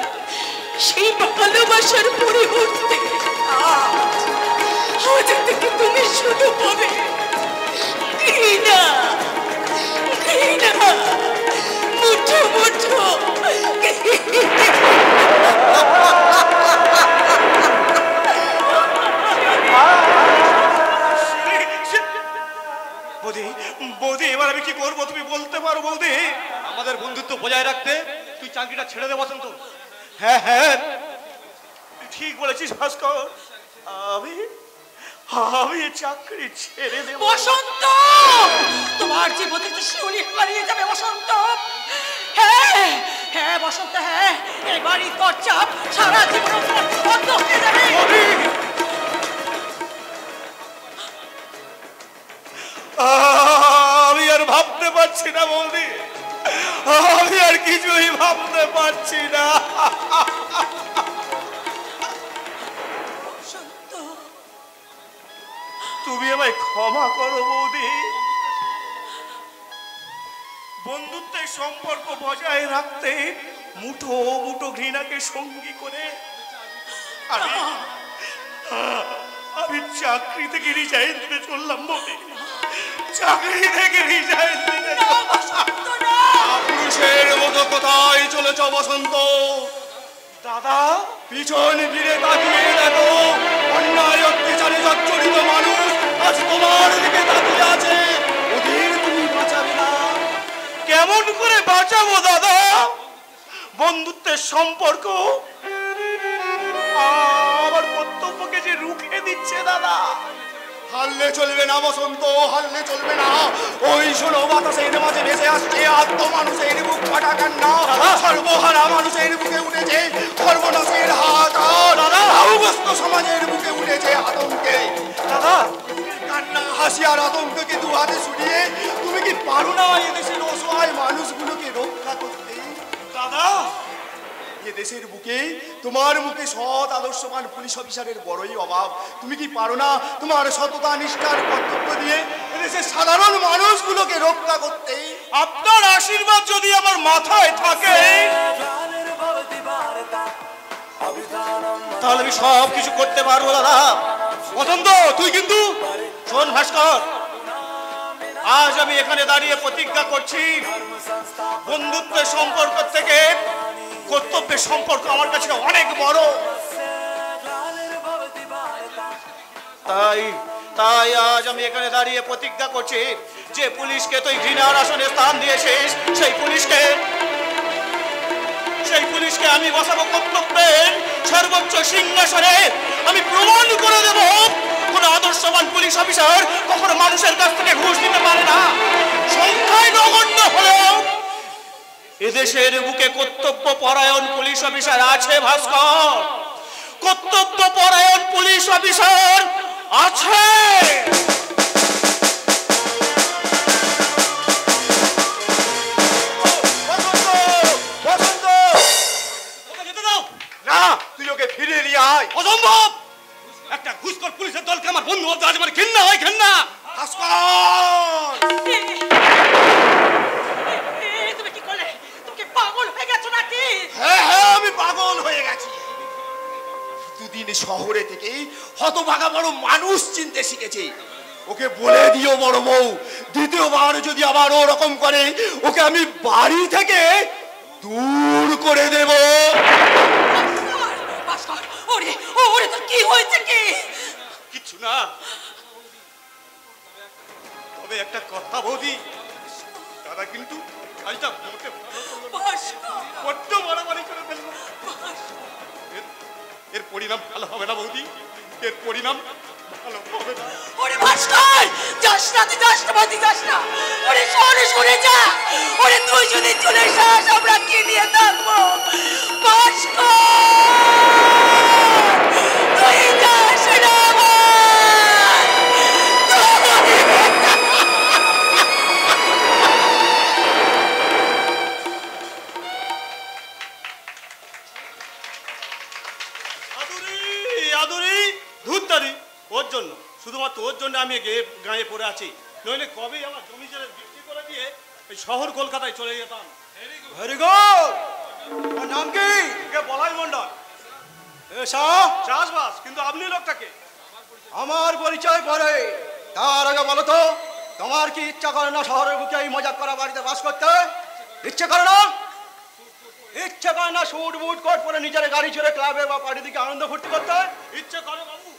S7: সেই ভালোবাসার পরিবর্তে আজ থেকে তুমি শুধু পাবে ঘৃণা, ঘৃণা, মুঠো মুঠো।
S8: বৌদি এবার আমি কি করবো তুমি বলতে পারো বৌদি?
S5: আমাদের বন্ধুত্ব বজায় রাখতে তুই চাকরিটা ছেড়ে দে বসন্ত।
S8: হ্যাঁ ঠিক বলেছিস ভাস্কর, আমি চাকরি ছেড়ে দেব।
S2: বসন্ত তোমার জীবন থেকে শিউলি হারিয়ে যাবে বসন্ত। হ্যাঁ হ্যাঁ বসন্ত, হ্যাঁ এবারই তোর চাপ সারা জীবন বন্ধ হয়ে যাবে।
S8: ভাবতে পারছি না বৌদি, আমি আর কিছুই ভাবতে পারছি না। তুমি আমায় ক্ষমা করো বৌদি। বন্ধুত্বের সম্পর্ক বজায় রাখতে মুঠো মুঠো ঘৃণাকে সঙ্গী করে আমি চাকরি থেকে রিজাইন দিতে চললাম বৌদি। চাকরি থেকে রিজাইন দিতে পুরুষের মতো কোথায় চলেছ বসন্ত? দাদা, পিছন ফিরে তাকিয়ে দেখো, অন্যায় অত্যাচারে জর্জরিত মানুষ আজ তোমার দিকে তাকিয়ে আছে। ওদের তুমি বাঁচাবে না। কেমন করে বাঁচাবো দাদা? বন্ধুত্বের সম্পর্ক আমার কর্তব্যকে যে রুখে দিচ্ছে দাদা। হারলে চলবে না বসন্ত, হারলে চলবে না। ওই শোনো, বাতাসের মাঝে ভেসে আসছে আত্ম মানুষের বুক ফাটা কান্না। সর্বহারা মানুষের বুকে উঠেছে সর্বনাশের হাত। অবস্থ সমাজের বুকে উঠেছে আতঙ্কে। দাদা, কান্না হাসি আর আতঙ্ককে দু হাতে ছুটিয়ে তুমি কি পারো না এদেশের অসহায় মানুষগুলোকে রক্ষা করতে? দাদা, এ দেশের বুকে তোমার মুখে সৎ আদর্শবান পুলিশ অফিসারের বড়ই অভাব। তুমি কি পারো না তোমার সততা নিষ্ঠার কর্তব্য দিয়ে এদেশের সাধারণ মানুষগুলোকে রক্ষা করতে? আপনার আশীর্বাদ যদি আমার মাথায় থাকে তাহলে আমি সব কিছু করতে পারবো দাদা। পছন্দ তুই কিন্তু শোন ভাস্কর, আজ আমি এখানে দাঁড়িয়ে প্রতিজ্ঞা করছি, বন্ধুত্বের সম্পর্ক থেকে কর্তব্যের সম্পর্ক আমার কাছে অনেক বড়। তাই আজ আমি এখানে দাঁড়িয়ে প্রতিজ্ঞা করছি যে পুলিশকে তুই ঘৃণার আসনে স্থান দিয়েছিস, সেই পুলিশকে আমি বসাবো কর্তব্যের সর্বোচ্চ সিংহাসনে। আমি প্রমাণ করে দেব কোন আদর্শবান পুলিশ অফিসার কখনো মানুষের কাছ থেকে ঘুষ নিতে পারে না। সংখ্যায় নগণ্য হলেও এদেশের বুকে কর্তব্য পরায়ণ পুলিশ অফিসার আছে ভাস্কর, কর্তব্য পরায়ণ পুলিশ অফিসার আছে। না, তুই ওকে ফিরে নিয়ে আয়। অসম্ভব, একটা ঘুষখোর পুলিশের দলকে আমার বন্ধু বলতে আজ আমার ঘৃণা হয়। ঘৃণা ভাস্কর, হ্যাঁ, আমি পাগল হয়ে গেছি। দুদিন শহরে থেকে হতভাগা বড় মানুষ চিনতে শিখেছে। ওকে বলে দিও বড় বউ, দ্বিতীয়বার যদি আবার ওরকম করে ওকে আমি বাড়ি থেকে দূর করে দেব।
S7: কি হয়েছে? কি
S8: কিছু না, তবে একটা কথা বৌদি, দাদা কিন্তু আজটা মোটে বড্ড বাড়াবাড়ি করে ফেলল। এর পরিণাম ভালো হবে না বৌদি, এর পরিণাম ভালো হবে না।
S7: ওরে ভাস্কর, যাস না, তুই যাস না, বাদি যাস না। ওরে শহরে সরে যা। ওরে তুই যদি চলে যাস আমরা কি নিয়ে থাকবো? ভাস্কর, তুই যাস না।
S8: ওর জন্য, শুধুমাত্র ওর জন্য আমি গায়ে পড়ে আছি, নইলে কবেই আমার জমি জেলে বিক্রি করে দিয়ে এই শহর কলকাতায় চলে যেতাম। Very good. তোমার নাম কি? বলাই মন্ডল। চাষবাস। কিন্তু আপনি লোকটাকে? আমার পরিচয় পরে, তার আগে বলো তো, তোমার কি ইচ্ছা করে না শহরের বুকে এই মজা করা বাড়িতে বাস করতে? ইচ্ছে করে না? ইচ্ছে করে না শুট বুট কোট পরে নিজের গাড়ি চড়ে ক্লাবে বা পার্টি দিকে আনন্দ ফুর্তি করতে? ইচ্ছে করে বাবু,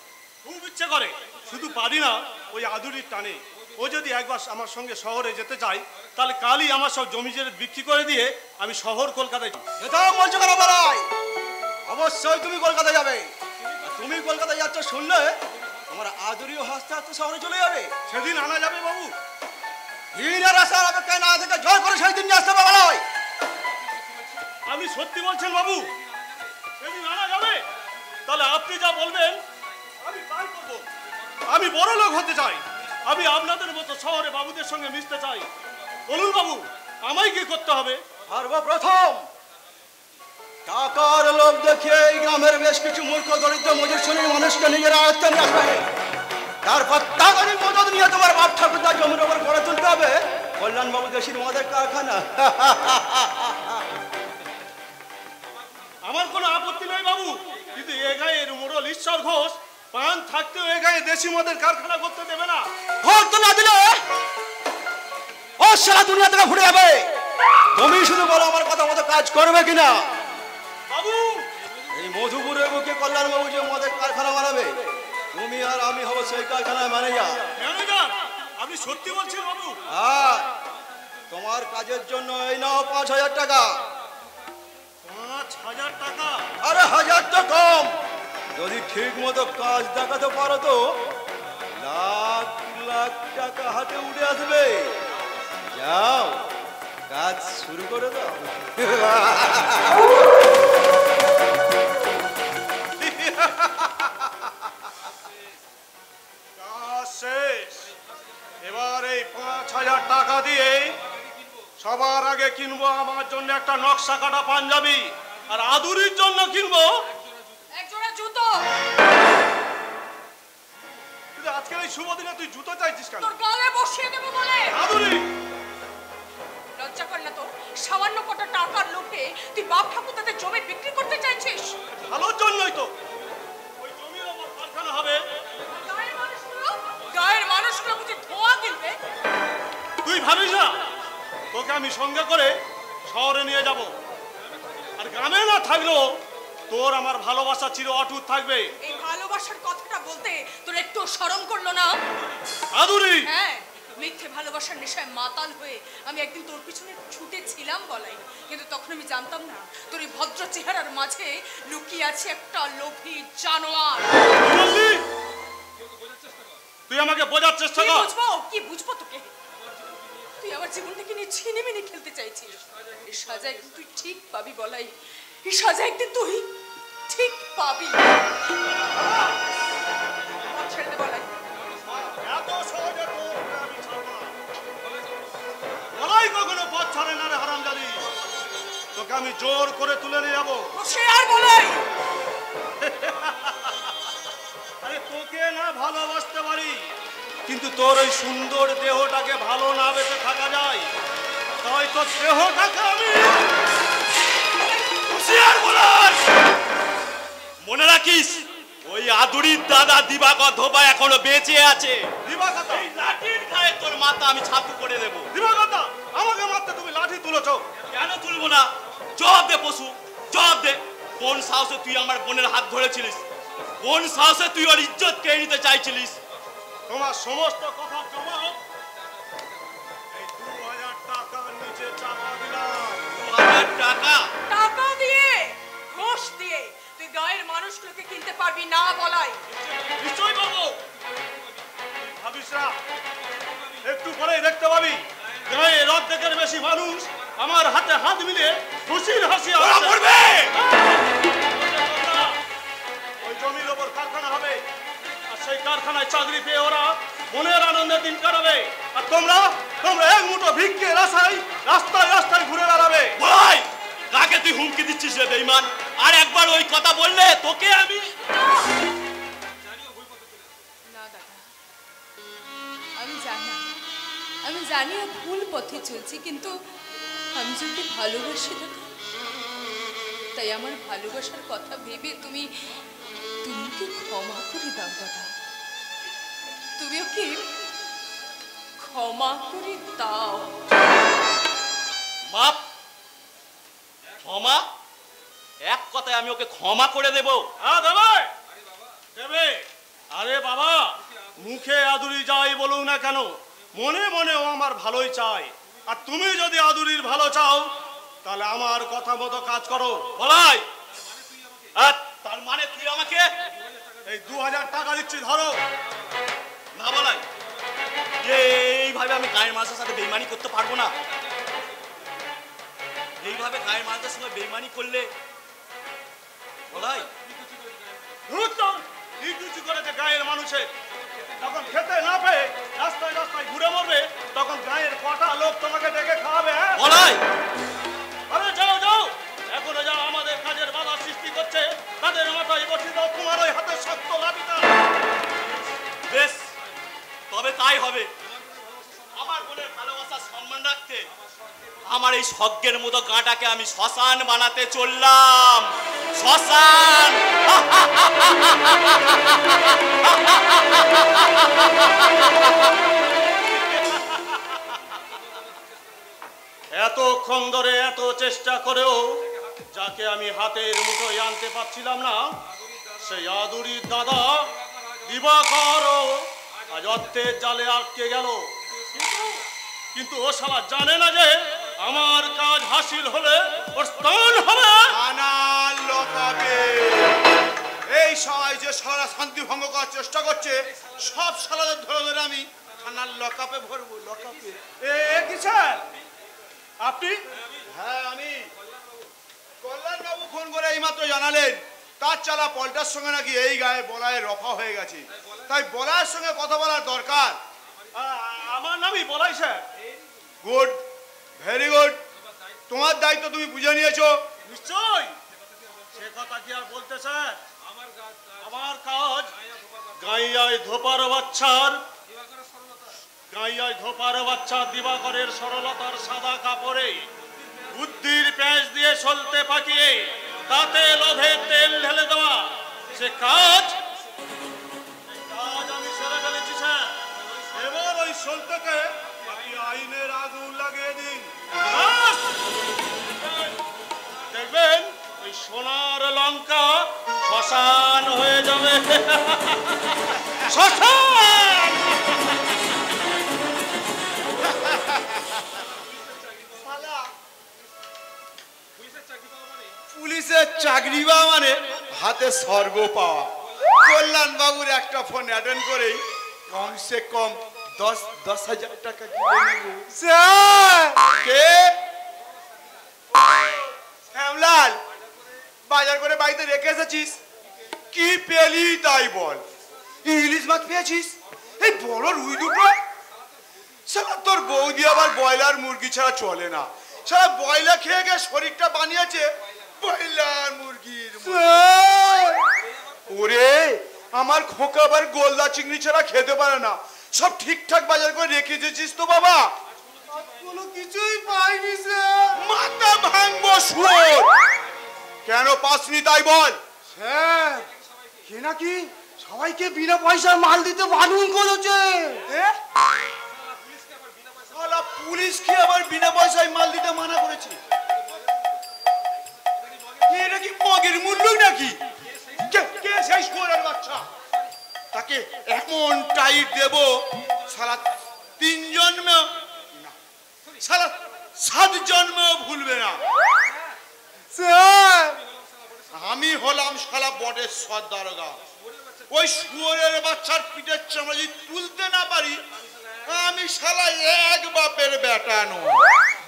S8: খুব ইচ্ছে করে। শুধু পারি না, ওই আদুরির টানে। ও যদি একবার আমার সঙ্গে শহরে যেতে চাই, তাহলে কালই আমার সব জমি জেলে বিক্রি করে দিয়ে আমি শহর কলকাতায় যেতাম। বলছো কেন বলাই? অবশ্যই তুমি কলকাতায় যাবে। তুমি কলকাতায় যাচ্ছ শুনলে আমার আদুরিও হাসতে হাসতে শহরে চলে যাবে। সেদিন আনা যাবে বাবু। হীরার আসার অপেক্ষায় না থেকে জয় করে সেই দিন নিয়ে আসতে পারবে না। আমি সত্যি বলছেন বাবু, সেদিন আনা যাবে। তাহলে আপনি যা বলবেন আমি তাই করবো। আমি বড় লোক হতে চাই, আমি আপনাদের মতো শহরে বাবুদের সঙ্গে মিশতে চাই। বলুন বাবু, আমায় কি করতে হবে?
S1: সর্বপ্রথম টাকার লোভ দেখিয়ে এই গ্রামের বেশ কিছু মূর্খ দরিদ্র মজুর শ্রেণীর মানুষকে নিজের আয়ত্তে নিয়ে আসবে। তারপর টাকার মদত নিয়ে তোমার বাপ ঠাকুরদার জমির ওপর গড়ে তুলতে হবে কল্যাণবাবু দেশির মদের কারখানা।
S8: আমার কোনো আপত্তি নেই বাবু, কিন্তু এ গায়ের মোড়ল ঈশ্বর ঘোষ পান থাকতেও এ গায়ে দেশি মদের কারখানা করতে দেবে না।
S1: ভোট তো না দিলে ও সারা দুনিয়া থেকে ফুটে যাবে। তুমি শুধু বলো আমার কথা মতো কাজ করবে কিনা।
S8: বাবু,
S1: এই মধুপুরের বুকে কল্যাণবাবু যে মদের কারখানা বানাবে, তুমি আর আমি হবো সেই কারখানায় ম্যানেজার।
S8: ম্যানেজার, আপনি সত্যি বলছেন বাবু?
S1: হ্যাঁ, তোমার কাজের জন্য এই নাও 5,000 টাকা।
S8: 5,000 টাকা?
S1: আরে 1000 তো কম। যদি ঠিক মতো কাজ দেখাতে পারো তো লাখ লাখ টাকা হাতে উঠে আসবে। যাও, কাজ শুরু করে দাও।
S8: কাজ শেষ। এবার এই 5,000 টাকা দিয়ে সবার আগে কিনবো আমার জন্য একটা নকশা কাটা পাঞ্জাবি, আর আদুরির জন্য কিনবো
S2: এক জোড়া জুতো।
S8: কিন্তু আজকের এই শুভ দিনে তুই জুতো চাইছিস কেন?
S2: তোর গালে বসিয়ে দেবো বলে।
S8: আদুরি,
S2: লজ্জা কর না তোর? সামান্য কটা টাকার লোভে তুই বাপ ঠাকুর তাদের জমি বিক্রি করতে চাইছিস?
S8: ভালোর জন্যই তো। ওই জমির ওপর কারখানা হবে।
S2: গায়ের মানুষগুলো বুঝি ধোঁয়া কিনবে?
S8: তুই ভাবিস না তোকে আমি সঙ্গে করে শহরে নিয়ে যাব, আর গ্রামে না থাকলেও তোর আমার ভালোবাসা চির অটুট থাকবে।
S2: এই ভালোবাসার কথাটা বলতে তোর একটু শরম করলো না?
S8: আদুরি,
S2: হ্যাঁ, মিথ্যে ভালোবাসার নেশায় মাতাল হয়ে আমি একদিন তোর পিছনে ছুটেছিলাম বলাই, কিন্তু তখন আমি জানতাম না তোর এই ভদ্র চেহারার মাঝে লুকিয়ে আছে একটা লোভী জানোয়ার।
S8: তুই আমাকে বোঝার চেষ্টা
S2: কি
S8: কর।
S2: বুঝবো? কি বুঝবো তোকে? তুই আমার জীবনটাকে নিয়ে ছিনিমিনি খেলতে চাইছিস। এই সাজা একদিন তুই ঠিক পাবি বলাই, এই সাজা একদিন তুই ঠিক পাবি। ছেড়ে দে বলাই।
S8: এত সহজে তোকে আমি ছাড়ব না। বলাই কখনো পথ ছাড়ে না রে হারামজাদি। তোকে আমি জোর করে তুলে নিয়ে যাবো।
S2: সে আর বলাই।
S8: আরে তোকে না ভালোবাসতে পারি, কিন্তু তোর ওই সুন্দর দেহটাকে ভালো না বেঁচে থাকা যায়, তাই তোর দেহটাকে আমি হুঁশিয়ার বলাই।
S5: মনে রাখিস, ওই আদুরির দাদা দিবাকর ধোপা এখনো বেঁচে আছে।
S8: দিবাকর,
S5: এই লাঠির গায়ে তোর মাথা আমি ছাতু করে দেবো।
S8: দিবাকর, আমাকে মারতে তুমি লাঠি তুলেছ?
S5: কেন তুলবো না? জবাব দে পশু, জবাব দে। কোন সাহসে তুই আমার বোনের হাত ধরেছিলিস? কোন সাহসে তুই ওর ইজ্জত কেড়ে নিতে চাইছিলিস?
S8: তোমার সমস্ত কথার জবাব এই 2,000 টাকার নিচে চাপা দিলাম।
S5: 2,000 টাকা?
S2: টাকা দিয়ে, ঘোষ দিয়ে তুই গায়ের মানুষগুলোকে কিনতে পারবি না বলাই।
S8: নিশ্চয়ই পাবো। ভাবিস না, একটু পরেই দেখতে পাবি গায়ের অর্ধেকের বেশি মানুষ আমার হাতে হাত মিলিয়ে খুশির হাসি
S5: পড়বে।
S8: ওই জমির ওপর কারখানা হবে, আর সেই কারখানায় চাকরি পেয়ে ওরা মনের আনন্দে দিন কাটাবে, আর তোমরা তোমরা এক মুঠো ভিক্ষের আশায় রাস্তায় রাস্তায় ঘুরে বেড়াবে।
S5: ভাই, কাকে তুই হুমকি দিচ্ছিস রে বেঈমান? আর একবার ওই কথা বললে তোকে আমি...
S2: না দাদা, আমি জানি ভুল পথে চলছি, কিন্তু আমি যদি ভালোবাসি দাদা, তাই আমার ভালোবাসার কথা ভেবে তুমি কি ক্ষমা করে দাও দাদা। তুমিও কি ক্ষমা করে দাও।
S5: মাপ, ক্ষমা? এক কথায় আমি ওকে ক্ষমা করে দেবো?
S8: হ্যাঁ দেবে, দেবে। আরে বাবা, মুখে আদুরি যাই বলুক না কেন, মনে মনে ও আমার ভালোই চায়। আর তুমি যদি আদুরির ভালো চাও, তাহলে আমার কথা মতো কাজ করো।
S5: বলাই, তার মানে তুই আমাকে
S8: এই 2,000 টাকা দিচ্ছি, ধরো।
S5: না বলাই, এইভাবে আমি গায়ের মানুষের সাথে বেইমানি করতে পারবো না। এইভাবে গায়ের মানুষের সঙ্গে বেইমানি করলে বলাই
S8: ইটুচি করেছে গায়ের মানুষের, তখন খেতে না পেয়ে রাস্তায় রাস্তায় ঘুরে মরবে, তখন গায়ের কটা লোক তোমাকে
S5: হবে তাই হবে। আমার বোনের ভালোবাসার সম্মান রাখতে আমার এই সজ্ঞের মতো গাঁটাকে আমি শ্মশান বানাতে চললাম। শ্মশান। এতক্ষণ ধরে এত চেষ্টা করেও যাকে আমি হাতের মুঠোয় আনতে পারছিলাম না, সেই আদুরির দাদা দিবাকরও আজ অর্থের জালে আটকে গেল। কিন্তু ও শালা জানে না যে আমার কাজ হাসিল হলে ওর স্থান হবে
S4: থানার লকআপে। এই সবাই যে শালা শান্তি ভঙ্গ করার চেষ্টা করছে, সব শালাদের ধরে ধরে আমি থানার লকআপে ভরবো। লকআপে কি স্যার আপনি? হ্যাঁ আমি। কল্যাণবাবু ফোন করে এইমাত্র জানালেন তার চালা পল্টার সঙ্গে নাকি এই গায়ে বলায়ের রফা হয়ে গেছে, তাই বলায়ের সঙ্গে কথা বলার দরকার।
S5: আমার নামই বলাই স্যার।
S4: Good, very good. তোমার দায়িত্ব তুমি বুঝে নিয়েছো।
S5: নিশ্চয়, সে কথা কি আর বলতে স্যার। আমার কাজ গাইয়ায় ধোপার বাচ্চার দিবাকরের সরলতার সাদা কাপড়ে বুদ্ধির প্যাঁচ দিয়ে সলতে পাকিয়ে তাতে লোভের তেল ঢেলে দেওয়া, সে কাজ আমি সেরে ফেলেছি স্যার।
S4: এবার ওই সলতেকে আপনি আইনের আগুন লাগিয়ে দিন।
S5: দেখবেন ওই সোনার লঙ্কা শ্মশান হয়ে যাবে। শ্মশান।
S4: পুলিশের চাকরি পাওয়া মানে হাতে স্বর্গ পাওয়া। কল্যাণ বাবুর একটা ফোন অ্যাটেন্ড করেই কমসে কম 10,000 টাকা কিনে নেব। কে? শ্যামলাল, বাজার করে বাড়িতে রেখে এসেছিস, কি পেলি তাই বল। ইলিশ মাছ পেয়েছিস? এই বড় রুই দুটো? সারা তোর বৌদি আবার ব্রয়লার মুরগি ছাড়া চলে না। সারা ব্রয়লার খেয়ে গিয়ে শরীরটা বানিয়েছে ব্রয়লার মুরগির। ওরে আমার খোকা আবার গোলদা চিংড়ি ছাড়া খেতে পারে না। সব ঠিকঠাক বাজার করে রেখে দিয়েছিস তো বাবা? কোনো কিছুই পাইনি স্যার। মাথা ভাঙবো শুয়োর। কেন পাসনি তাই বল। স্যার কে নাকি সবাইকে বিনা পয়সায় মাল দিতে বারণ করেছে। শালা পুলিশকে আবার বিনা পয়সায় মাল দিতে মানা করেছে? এটা কি মগের মূল্য নাকি? কে সেই শুয়োরের বাচ্চা? তাকে এমন টাইট দেব শালা 3 জন্ম না, শালা 7 জন্মেও ভুলবে না। স্যার আমি হলাম শালা বটের সর্দারগা। ওই শুয়োরের বাচ্চার পিঠের চামড়া যদি তুলতে না পারি, আমি শালা এক বাপের বেটা নই।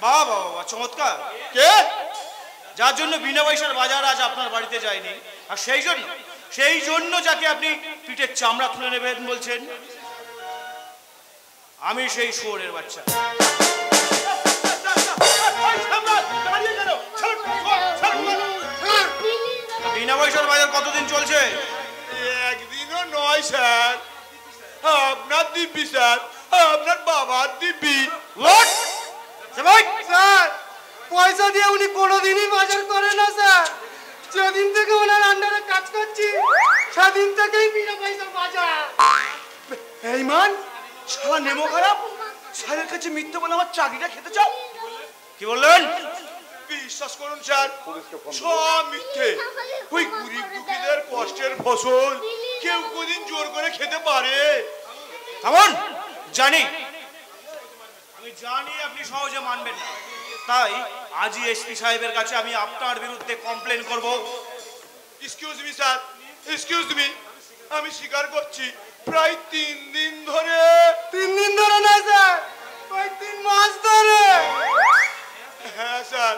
S5: বাহ বাহ বাহ, চমৎকার।
S4: কে?
S5: যার জন্য বিনা পয়সার বাজার আজ আপনার বাড়িতে যায়নি, আর সেই জন্য যাকে আপনি পিঠের চামড়া তুলে নেবেন বলছেন, আমি সেই শুয়োরের বাচ্চা। বিনা পয়সার বাজার কতদিন চলছে?
S4: একদিনও নয় স্যার। আপনার দিব্যি স্যার, আপনার বাবার দিব্যি।
S1: স্যার পয়সা দিয়ে উনি কোনোদিনই বাজার করে না স্যার। যেদিন থেকে ওনার আন্ডারে কাজ করছি সেদিন থেকেই বিনা পয়সার বাজার।
S4: এই মান শালা নেমো খারাপ। স্যারের কাছে মিথ্যে বলে আমার চাকরিটা খেতে চাও?
S5: কি বললেন?
S4: বিশ্বাস করুন স্যার, সব মিথ্যে। ওই গরিব দুঃখীদের কষ্টের ফসল কেউ কোনদিন জোর করে খেতে পারে?
S5: থামুন। আমি জানি আপনি সহজে মানবেন না, তাই আজই এসপি সাহেবের কাছে আমি আপনার বিরুদ্ধে কমপ্লেন করব।
S4: Excuse me sir, excuse me. আমি স্বীকার করছি প্রায় 3 দিন ধরে।
S1: 3 দিন ধরে না স্যার, ওই 3 মাস ধরে।
S4: হ্যাঁ স্যার,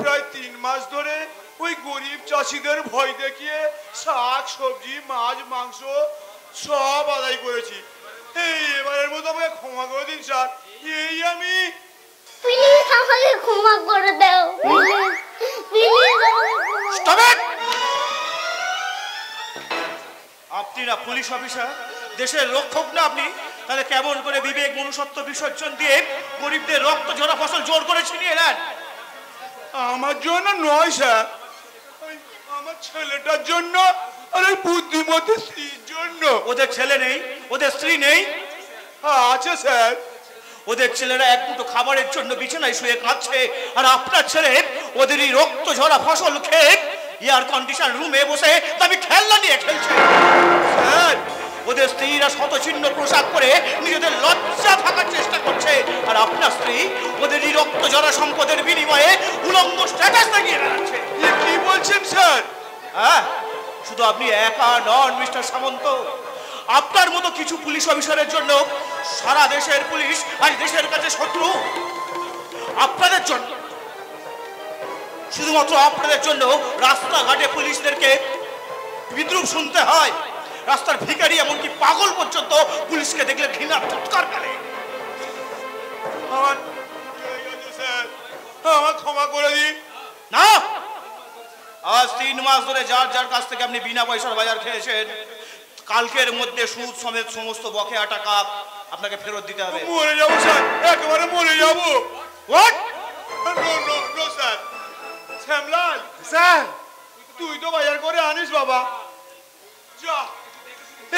S4: প্রায় 3 মাস ধরে ওই গরিব চাষিদের ভয় দেখিয়ে শাক সবজি মাছ মাংস সব আদায় করেছি। এই এবারের মতো আমাকে ক্ষমা করে দিন স্যার। এই আমি
S9: প্লিজ আমাকে ক্ষমা করে দাও।
S5: Stop it! আপনি না পুলিশ অফিসার, দেশের রক্ষক না আপনি,
S8: তাহলে কেমন করে বিবেক মনুষ্যত্ব বিসর্জন দিয়ে গরিবদের রক্ত ঝরা ফসল জোর করে ছিনিয়ে নেন?
S4: আমার জন্য নয় স্যার, আমার ছেলেটার জন্য আর ওই বুদ্ধিমতী স্ত্রীর জন্য।
S8: ওদের ছেলে নেই, ওদের স্ত্রী নেই?
S4: আছে স্যার।
S8: ওদের ছেলেরা এক মুঠো খাবারের জন্য বিছানায় শুয়ে কাঁদছে, আর আপনার ছেলে ওদেরই রক্ত ঝরা ফসল খেয়ে এয়ার কন্ডিশন রুমে বসে দামি খেলনা নিয়ে খেলছে। স্যার, ওদের স্ত্রীরা শতচিহ্ন পোশাক পরে নিজেদের লজ্জা থাকার চেষ্টা করছে, আর আপনার স্ত্রী ওদেরই রক্ত ঝরা সম্পদের বিনিময়ে উলঙ্গ স্ট্যাটাস লাগিয়ে বেড়াচ্ছে।
S4: কি বলছেন স্যার?
S8: হ্যাঁ, শুধু আপনি একা নন মিস্টার সামন্ত, আপনার মতো কিছু পুলিশ অফিসারের জন্য সারা দেশের পুলিশ আজ দেশের কাছে শত্রু। আপনাদের জন্য, শুধুমাত্র আপনাদের জন্য রাস্তাঘাটে পুলিশদেরকে বিদ্রুপ শুনতে হয়। রাস্তার ভিখারি এমনকি পাগল পর্যন্ত পুলিশকে দেখলে ঘৃণার চিৎকার করে।
S4: আমার ক্ষমা করে দিন।
S8: না, আজ 3 মাস ধরে যার যার কাছ থেকে আপনি বিনা পয়সার বাজার খেয়েছেন, কালকের মধ্যে সুদ সমেত সমস্ত বকেয়া টাকা আপনাকে ফেরত দিতে হবে।
S4: মরে যাবো স্যার, একেবারে মরে যাবো।
S8: What?
S4: No sir. Shyamlal sir, তুই তো বাজার করে আনিস বাবা, যা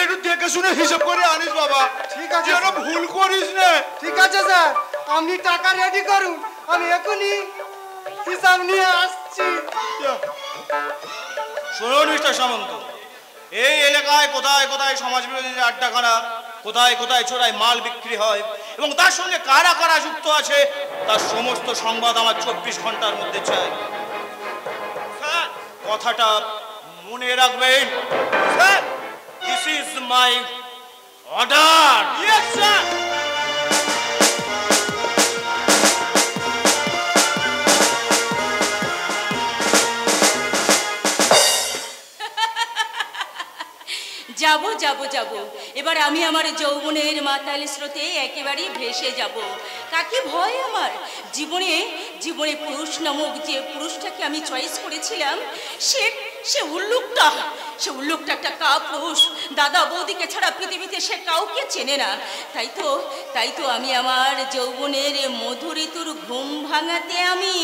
S4: একটু দেখে শুনে হিসাব করে আনিস বাবা।
S1: ঠিক আছে,
S4: যেন ভুল করিস না।
S1: ঠিক আছে স্যার, আপনি টাকা রেডি করুন, আমি এখনই হিসাব নিয়ে আসছি।
S8: শুনুন মিস্টার সামন্ত, এই এলাকায় কোথায় কোথায় সমাজ বিরোধীদের আড্ডাখানা, কোথায় কোথায় চোরাই মাল বিক্রি হয় এবং তার সঙ্গে কারা কারা যুক্ত আছে তার সমস্ত সংবাদ আমার 24 ঘন্টার মধ্যে চাই। স্যার, কথাটা মনে রাখবেন। Sir, this is my order. Yes sir.
S7: যাব যাব যাব, এবার আমি আমার যৌবনের মাতাল স্রোতে একেবারেই ভেসে যাব। কাকে ভয় আমার? জীবনে জীবনে পুরুষ নামক যে পুরুষটাকে আমি চয়েস করেছিলাম, সে উল্লুকটা একটা কাপুরুষ। দাদা বৌদিকে ছাড়া পৃথিবীতে সে কাউকে চেনে না। তাই তো আমি আমার যৌবনের মধুর ঋতুর ঘুম ভাঙাতে আমি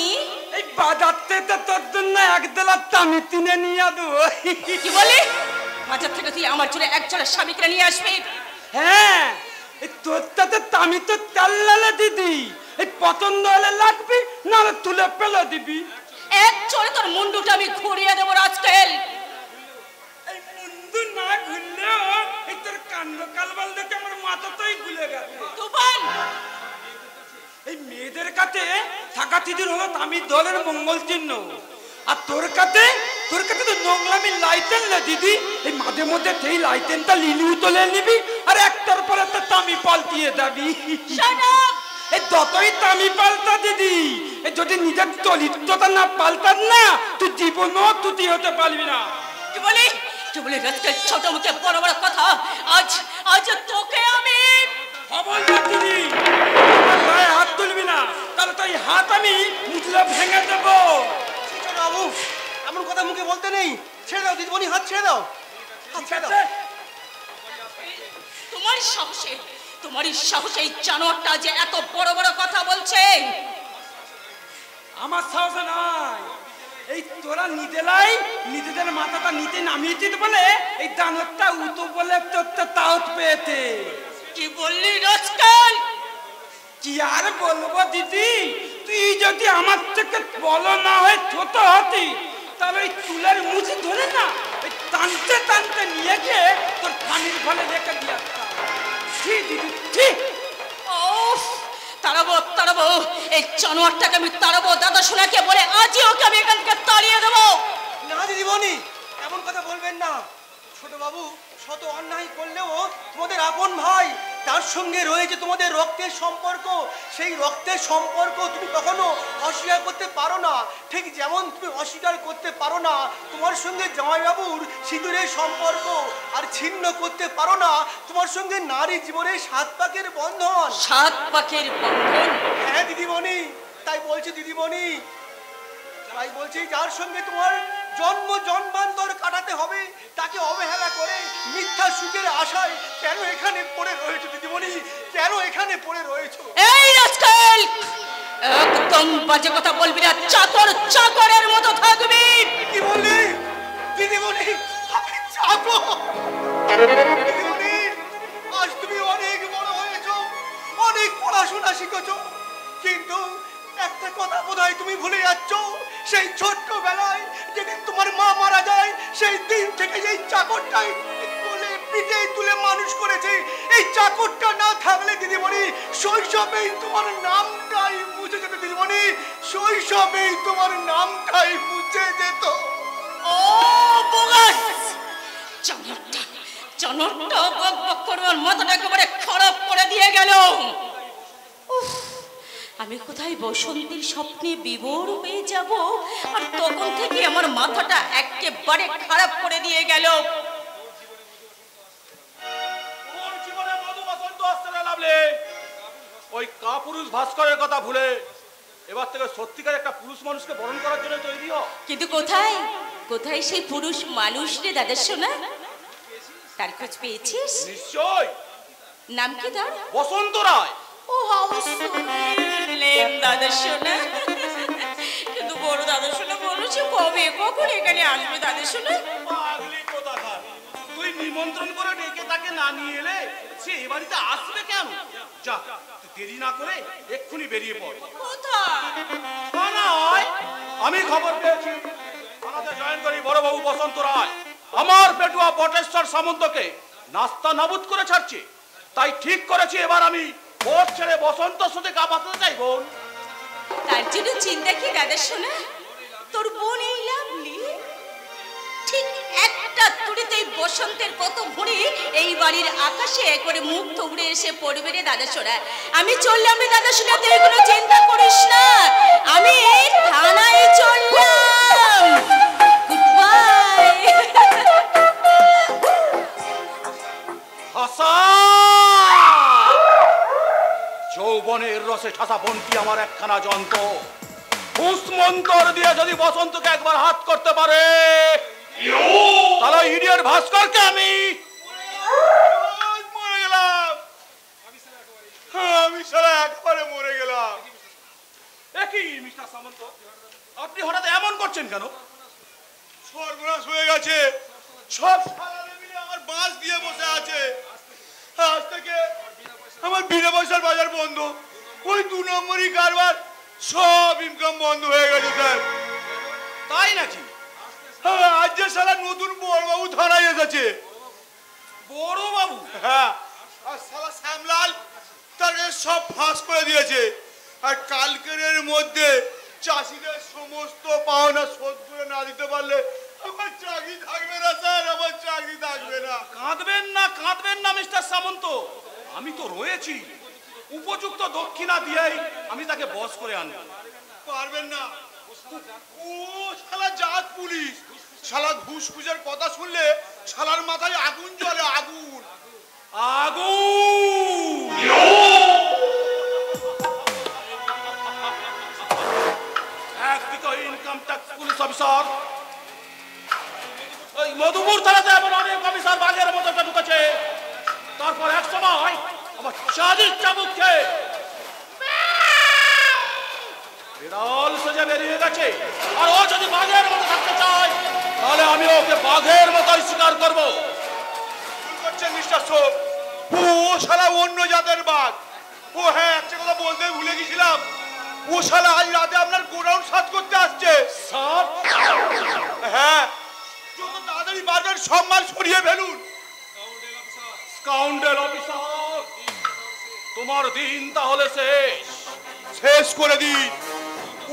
S6: এই বাজারতে তো তোর জন্য একদলা তামি তিনে নিয়ে দেবো।
S7: কি বলে? বাজার থেকে তুই আমার চলে এক জোড়া স্বামীকে নিয়ে আসবি?
S6: হ্যাঁ, এই তোরটাতে তামি তো তেল লালে দিদি, এই পছন্দ হলে লাগবি, নাহলে তুলে পেলে দিবি।
S7: এক চড়ে তোর মুন্ডুটা আমি ঘুরিয়ে দেবো রাজকেল।
S6: এই মুন্ডু না ঘুরলেও এই তোর কাণ্ড কালবাল দেখে আমার মাথাটাই গুলে গেছে।
S7: তুফান,
S6: এই মেয়েদের কাছে থাকা দিদির হলো তামি দলের মঙ্গল চিহ্ন, আর তোর কাছে তো নোংরামি লাইটেন না দিদি। এই মাঝে মধ্যে সেই লাইটেনটা লিলিউ তোলে নিবি, আর একটার পর একটা তামি পাল্টিয়ে যাবি। এই যতই তামি পাল্টা দিদি, এই যদি নিজের চরিত্রটা না পাল্টান না, তুই জীবনও তুই হতে পারবি না।
S7: কি বলি রাজকেল, ছোট মুখে বড় বড় কথা। আজ তোকে আমি
S6: খবরদার দিদি, গায়ে হাত তুলবি না, তাহলে তো এই হাত আমি মুচলে ভেঙে দেবো।
S1: বাবু, এমন কথা মুখে বলতে নেই। ছেড়ে দাও দিদিমণি, হাত ছেড়ে দাও, হাত ছেড়ে দাও।
S7: তোমারই সাহসে এই জানোয়ারটা যে এত বড় বড় কথা বলছে।
S6: আমার সাহস নাই। এই তোরা নিজেদের মাথাটা নিতে নামিয়েছিস বলে এই দানবটা উতো বলে তোরটা তাওত পেয়েছে।
S7: কি বললি রাজকেল?
S6: কি আর বলবো দিদি, তুই যদি আমার থেকে বলো না হয়ে ছোট হতি, তাহলে ওই চুলের মুঠি ধরে না ওই টানতে টানতে নিয়ে গিয়ে তোর পানির ফলে রেখে দিয়ে আসতাম। ঠিক দিদি, ঠিক।
S7: তাড়াবো এই জানোয়ারটাকে, আমি তাড়াবো। দাদা শোনাকে বলে আজই ওকে আমি এখান থেকে তাড়িয়ে দেবো।
S1: না দিদিমণি, এমন কথা বলবেন না। ছোট বাবু শত অন্যায় করলেও তোমাদের আপন ভাই, তার সঙ্গে রয়েছে তোমাদের রক্তের সম্পর্ক। সেই রক্তের সম্পর্ক তুমি কখনো অস্বীকার করতে পারো না, ঠিক যেমন তুমি অস্বীকার করতে পারো না তোমার সঙ্গে জামাইবাবুর সিঁদুরের সম্পর্ক, আর ছিন্ন করতে পারো না তোমার সঙ্গে নারী জীবনের 7 পাকের বন্ধন।
S7: 7 পাকের বন্ধন?
S1: হ্যাঁ দিদিমণি, তাই বলছি দিদিমণি, তাই বলছি যার সঙ্গে তোমার জন্ম জন্মান্তর কাটাতে হবে, তাকে অবহেলা করে মিথ্যা সুখের আশায় কেন এখানে পড়ে রয়েছো দিদিমণি? কেন এখানে পড়ে রয়েছো?
S7: এই রাস্কেল, একদম বাজে কথা বলবি না, চাকর চাকরের মতো থাকবি।
S1: কি বললি দিদিমণি? আমি চাকর? দিদিমণি, আজ তুমি অনেক বড় হয়েছো, অনেক পড়াশোনা শিখেছো, কিন্তু একটা কথা বোধহয় তুমি ভুলে যাচ্ছ। সেই ছোট্টবেলায় যেদিন তোমার মা মারা যায়, সেই দিন থেকে এই চাকরটাই কোলে পিঠে তুলে মানুষ করেছে। এই চাকরটা না থাকলে দিদিমণি শৈশবেই তোমার নামটাই মুছে যেত দিদিমণি, শৈশবেই তোমার নামটাই মুছে যেত।
S7: ও বোগাস, জানোরটা জানোরটা বক বক করবার মাথাটা একেবারে খারাপ করে দিয়ে গেল। আমি কোথায় বসন্তের স্বপ্নে বিভোর হয়ে যাব, আর তখন থেকে আমার মাথাটা একেবারে খারাপ করে দিয়ে গেল।
S8: ওর জীবনে মধু বসন্ত আসতে না লাভলে ওই কাপুরুষ ভাস্করের কথা ভুলে এবার থেকে সত্যিকার একটা পুরুষ মানুষকে বরণ করার জন্য তৈরি হ।
S7: কিন্তু কোথায় কোথায় সেই পুরুষ মানুষ রে দাদা সোনা? তার খোঁজ পেয়েছিস?
S8: নিশ্চয়।
S7: নাম কি তার?
S8: বসন্ত রায়।
S7: ও হাউ সুইট দাদা সোনা। কিন্তু বড় দাদা সোনা বলেছে কবে কখন এখানে আসবে দাদা সোনা?
S8: পাগলি কোথাকার, তুই নিমন্ত্রণ করে ডেকে তাকে না নিয়ে এলে সে এই বাড়িতে আসবে কেন? যা, তুই দেরি না করে এক্ষুনি বেরিয়ে পড়।
S7: কোথায়?
S8: থানায় আমি খবর পেয়েছি থানাতে জয়েন করি বড়বাবু বসন্ত রায় আমার পেটুয়া বটেশ্বর সামন্তকে নাস্তা নাবুদ করে ছাড়ছে। তাই ঠিক করেছি এবার আমি ভোট ছেড়ে বসন্তর সাথে কাঁপাতে চাই বোন।
S7: তার জন্য চিন্তা কি দাদা সোনা? তোর বোন এই লাভলি ঠিক একটা তুড়িতে বসন্তের কত ভরে এই বাড়ির আকাশে করে মুখ থুবড়ে এসে পড়বে রে দাদা সোনা। আমি চললাম রে দাদা সোনা, তুই কোনো চিন্তা করিস না, আমি থানায় চললাম। Good bye.
S8: যৌবনের রসে ঠাসা বন্টি আমার একখানা যন্ত্র, মন্তর দিয়ে যদি বসন্তকে একবার হাত করতে পারে তাহলে ইডিয়ট ভাস্করকে আমি মরে গেলাম। আমি সারা একবারে মরে গেলাম। একই মিস্টার সামন্ত, আপনি হঠাৎ এমন করছেন কেন? সর্বনাশ হয়ে গেছে, সব সারারে মিলে আমার বাঁশ দিয়ে বসে আছে। আজ থেকে আমার বিনা পয়সার বাজার বন্ধ, ওই 2 নম্বরই কারবার, সব ইনকাম বন্ধ হয়ে গেছে স্যার। তাই নাকি? আজ যে সালা নতুন বড়বাবু থানায় এসেছে। বড়বাবু? হ্যাঁ, আর সালা শ্যামলাল তার সব ফাঁস করে দিয়েছে। আর কালকের মধ্যে চাষিদের সমস্ত পাওনা শোধ করে না দিতে পারলে আমার চাকরি থাকবে না স্যার, আমার চাকরি থাকবে না। কাঁদবেন না মিস্টার সামন্ত, আমি তো রয়েছি। উপযুক্ত দক্ষিণা দিয়েই আমি তাকে বস করে আনবো। পারবেন না, ও শালা জাত পুলিশ, শালা ঘুষ খুঁজের কথা শুনলে শালার মাথায় আগুন জ্বলে, আগুন আগুন। একদিকে ইনকাম ট্যাক্স পুলিশ অফিসার, ওই মধুপুর থানাতে এমন অনেক অফিসার বাঘের মতো ঢুকেছে। তারপর এক সময় আমার চাঁদির চাবুক খেয়ে বিড়াল সেজে বেরিয়ে গেছে। আর ও যদি বাঘের মতো থাকতে চায় তাহলে আমি ওকে বাঘের মতোই শিকার করবো। ভুল করছেন মিস্টার সোপ, ও শালা অন্য জাতের বাঘ। ও হ্যাঁ, একটা কথা বলতে ভুলে গেছিলাম, ও শালা আজ রাতে আপনার গোডাউন সার্চ করতে আসছে। হ্যাঁ, যত তাড়াতাড়ি পারবেন সব মাল সরিয়ে ফেলুন। স্কাউন্ডেল অফিসার, তোমার দিন তাহলে শেষ করে দিন।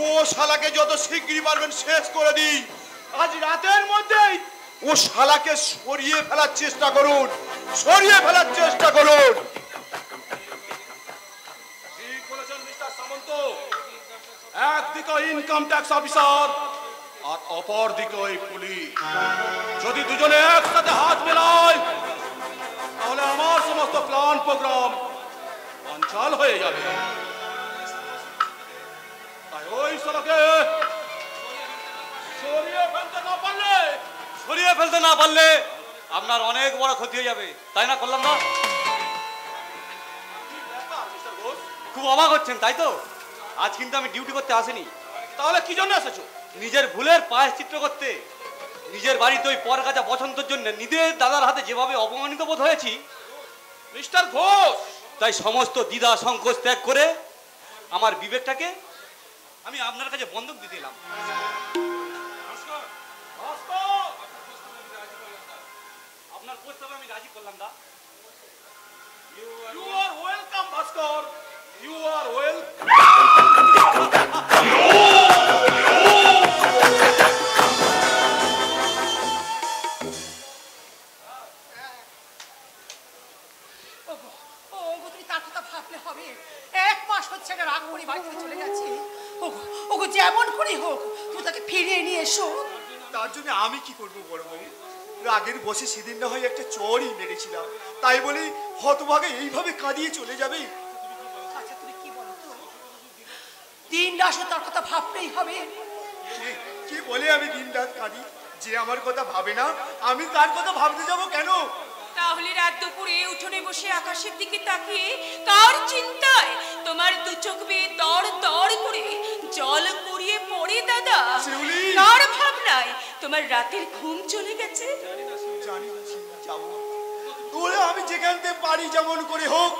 S8: ও শালাকে যত শিগগিরই পারবেন শেষ করে দিন। আজ রাতের মধ্যেই ও শালাকে সরিয়ে ফেলার চেষ্টা করুন, সরিয়ে ফেলার চেষ্টা করুন। ঠিক বলেছেন মিস্টার সামন্ত, একদিকে ইনকাম ট্যাক্স অফিসার আর অপর দিকে ওই পুলিশ, যদি দুজনে একসাথে হাত মেলায় তাহলে আমার সমস্ত প্ল্যান প্রোগ্রাম বানচাল হয়ে যাবে। তাই ওই শালাকে
S5: সরিয়ে ফেলতে না পারলে আপনার অনেক বড় ক্ষতি হয়ে যাবে, তাই না করলাম না? খুব অবাক হচ্ছেন তাই তো? আজ কিন্তু আমি ডিউটি করতে আসিনি।
S8: তাহলে কি জন্য এসেছো?
S5: নিজের ভুলের প্রায়শ্চিত্ত করতে। নিজের বাড়িতে ওই পর কাজা বসন্তের জন্য নিজের দাদার হাতে যেভাবে অপমানিত বোধ হয়েছি,
S8: মিস্টার ঘোষ,
S5: তাই সমস্ত দ্বিধা সংকোচ ত্যাগ করে আমার বিবেকটাকে আমি আপনার কাছে বন্ধক দিতে এলাম। আপনার প্রস্তাবে আমি রাজি করলাম দা।
S8: You are welcome Bhaskar, you are welcome.
S2: তুমি তার কথা ভাবলে হবে। 1 মাস হচ্ছে না রাগ করে বাড়ি থেকে চলে গেছে। ওগো যেমন করে হোক তুমি তাকে ফিরিয়ে নিয়ে এসো।
S4: তার জন্য আমি কি করবো বড় বউ? রাগের বসে সেদিন না হয় একটা চড়ই মেরেছিলাম, তাই বলে হতভাগে এইভাবে কাঁদিয়ে চলে যাবে?
S2: আচ্ছা তুমি কি বলো তো, দিন রাত তার কথা ভাবতেই হবে।
S4: কি বলে আমি দিন রাত কাঁদি? যে আমার কথা ভাবে না, আমি তার কথা ভাবতে যাব কেন?
S7: তাহলে রাত দুপুরে উঠোনে বসে আকাশের দিকে তাকিয়ে কার চিন্তায় তোমার দু চোখ বেয়ে দড় দড় করে জল গড়িয়ে পড়ে দাদা?
S4: শিউলি!
S7: কার ভাবনায় তোমার রাতের ঘুম চলে গেছে?
S4: জানি না যাবো, ওরে আমি যেখান থেকে পারি যেমন করে হোক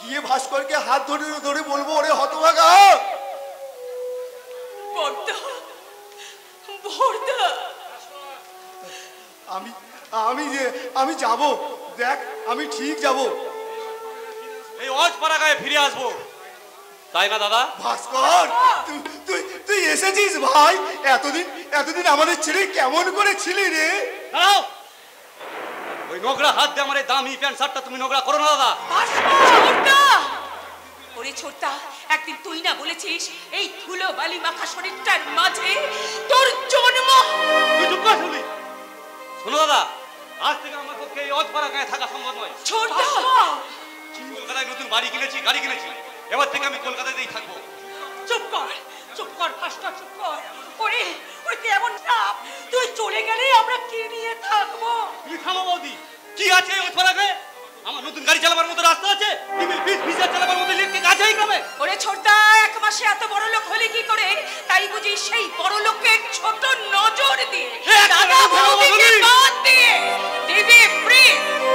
S4: গিয়ে ভাস্করকে হাত ধরে ধরে বলবো, ওরে হতভাগা।
S7: বর্দা, বর্দা,
S4: আমি যাব, দেখ আমি ঠিক যাব।
S5: এই অজপাড়া গায়ে ফিরে আসবো, তাই না দাদা?
S4: ভাস্কর, তুই এসেছিস ভাই? এতদিন আমাদের ছেড়ে কেমন করে ছিলি রে?
S5: দাঁড়াও, ওই নোংরা হাত দিয়ে আমার এই দামি প্যান্ট শার্টটা তুমি নোংরা করো না দাদা।
S7: ছোট্টা, ওরে ছোট্টা, একদিন তুই না বলেছিস এই ধুলো বালি মাখা শরীরটার মাঝে তোর জন্ম?
S5: তুই চুপ কর শুনি। শোনো দাদা, আজ থেকে আমার পক্ষে এই অজপাড়া গায়ে থাকা সম্ভব নয়।
S7: ছোট্টা,
S5: কলকাতায় নতুন বাড়ি কিনেছি, গাড়ি কিনেছি, এবার থেকে আমি কলকাতাতেই থাকবো।
S2: চুপ কর ফাস্টার, চুপ কর। ওরে তুই এমন চাপ, তুই চলে গেলে আমরা কি নিয়ে থাকবো?
S5: তুমি থামো বৌদি, কি আছে এই অজপাড়া গায়ে? আমার নতুন গাড়ি চালাবার মতো রাস্তা আছে? ভিসা চালাবার মতো ইলেকট্রিক আছে এই গ্রামে?
S7: ওরে ছোট্টা, 1 মাসে এত বড় লোক হলি কি করে? তাই বুঝি সেই বড় লোকের ছোট নজর দিয়ে দাদা বৌদিকে বাদ দিয়ে টিভি ফ্রি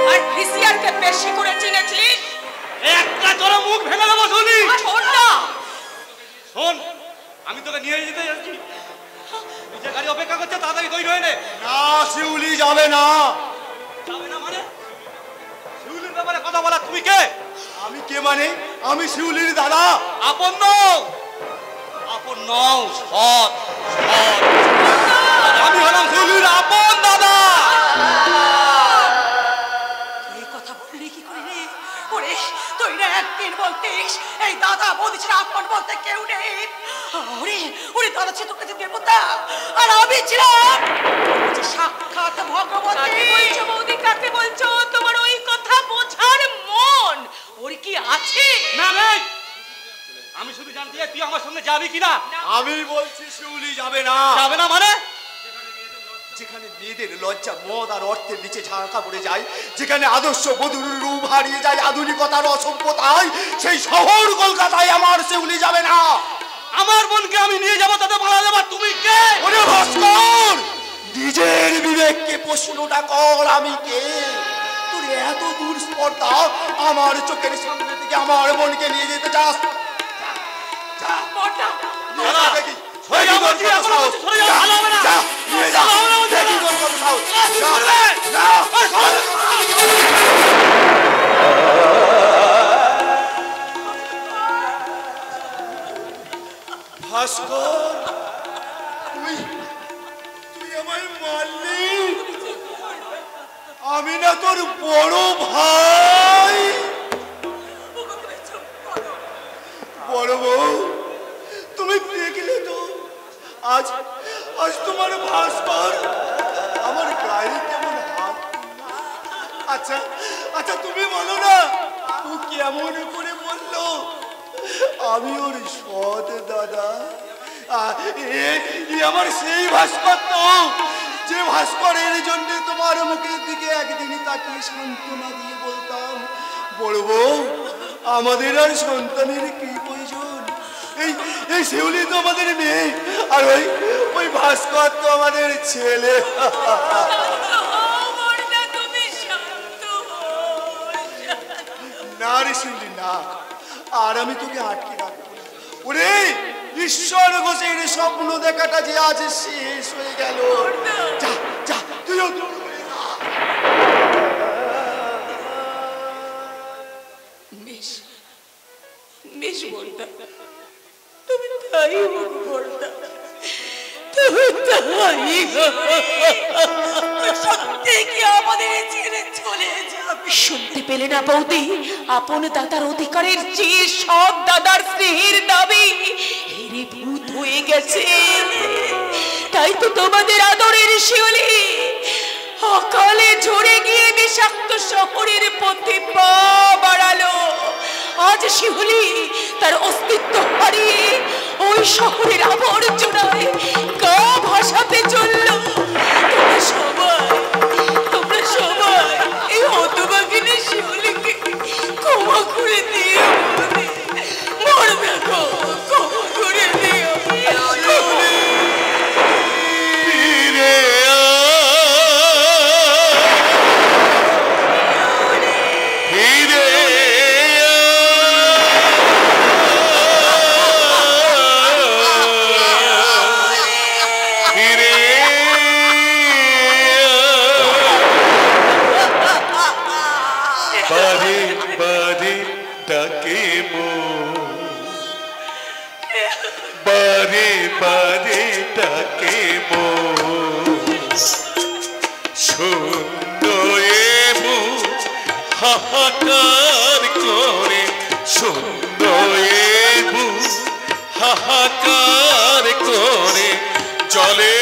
S7: আর ভিসিআর কে বেশি করে চিনেছিস?
S5: একটা জোরে মুখ ভেঙে দেবো শুনি।
S7: ছোট্টা,
S5: শোন, আমি তোকে নিয়ে যেতে যাচ্ছি, নিচে গাড়ি অপেক্ষা করছে, তাড়াতাড়ি তৈরি হয়ে নে।
S4: না, শিউলি যাবে না।
S5: যাবে না মানে? শিউলির ব্যাপারে কথা বলা তুমি কে?
S4: আমি কে মানে? আমি শিউলির দাদা।
S5: আপন নও, আপন নও, সৎ সৎ। আমি হলাম শিউলির আপন দাদা।
S2: এই কথা বললি কি করে রে? ওরে তুই না একদিন বলতিস এই দাদা বৌদি ছাড়া আপন বলতে কেউ নেই। ওরে দাদা ছিল তোর কাছে দেবতা, আর আমি ছিলাম সাক্ষাৎ ভগবতী।
S7: কাকে বলছো বৌদি, কাকে বলছো? তোমার ওই কথা বোঝার মন ওর কি আছে?
S5: না নেই। আমি শুধু জানতে চাই তুই আমার সঙ্গে যাবি কিনা।
S4: আমি বলছি শিউলি যাবে না।
S5: যাবে না মানে?
S4: যেখানে মেয়েদের লজ্জা মদ আর অর্থের নিচে ঝাঁকা পড়ে যায়, যেখানে আদর্শ বধূর রূপ হারিয়ে যায় আধুনিকতার অসভ্যতায়, সেই শহর কলকাতায় আমার শিউলি যাবে না।
S5: আমার বোনকে আমি নিয়ে যাবো, তাতে মারা যাবো। তুমি কে?
S4: ওরে ভাস্কর, নিজের বিবেককে প্রশ্নটা কর, আমি কে? তোর এত দূর স্পর্ধা, আমার চোখের সামনে থেকে আমার বোনকে নিয়ে যেতে চাস?
S5: দাদা,
S4: দেখি
S5: সরে যাও বলছি, এখন বলছি, সরে যাও, ভালো হবে না।
S4: নিয়ে যা,
S5: ভালো হবে না বলছি।
S4: দেখি তোর কত সাহস।
S5: কি করবে?
S4: ভাস্কর, তুই আমায় মারলি? আমি না তোর বড় ভাই? বড় বউ, তুমি দেখলে তো আজ তোমার ভাস্কর আমার গায়ে কেমন হাত। আচ্ছা তুমি বলো না, ও কেমন করে বললো আমি ওর সৎ দাদা? আমার সেই ভাস্কর তো, যে ভাস্করের জন্য তোমার মুখের দিকে একদিনই তাকিয়ে সান্ত্বনা দিয়ে বলতাম, বড় বউ আমাদের আর সন্তানের কি প্রয়োজন, এই শিউলি তো আমাদের মেয়ে, আর ওই ভাস্কর তো আমাদের ছেলে। না রে শিউলি না, আর আমি তোকে আটকে রাখবো না। ওরে ঈশ্বর ঘোষের স্বপ্ন দেখাটা যে আজ শেষ হয়ে গেল। যা যা তুইও
S7: বেশ বলতা, তুমি তাই বলতা, তুমি তাই সত্যি কি আমাদের ছেড়ে চলে যাবে? শুনতে পেলে না বৌদি, আপন দাদার অধিকারের চেয়ে সব দাদার স্নেহের দাবি হেরিভূত হয়ে গেছে। তাই তো তোমাদের আদরের শিউলি অকালে ঝরে গিয়ে বিষাক্ত শহরের পথে পা বাড়ালো। আজ শিউলি তার অস্তিত্ব হারিয়ে ওই শহরের আবর্জনায় গা ভাসাতে চলল। তোমরা সবাই এই হতভাগিনী শিউলিকে ক্ষমা করে দিও, মরবে গো, ক্ষমা করে দিও।
S8: হাহাকার করে সুন্দর হাহাকার করে জলে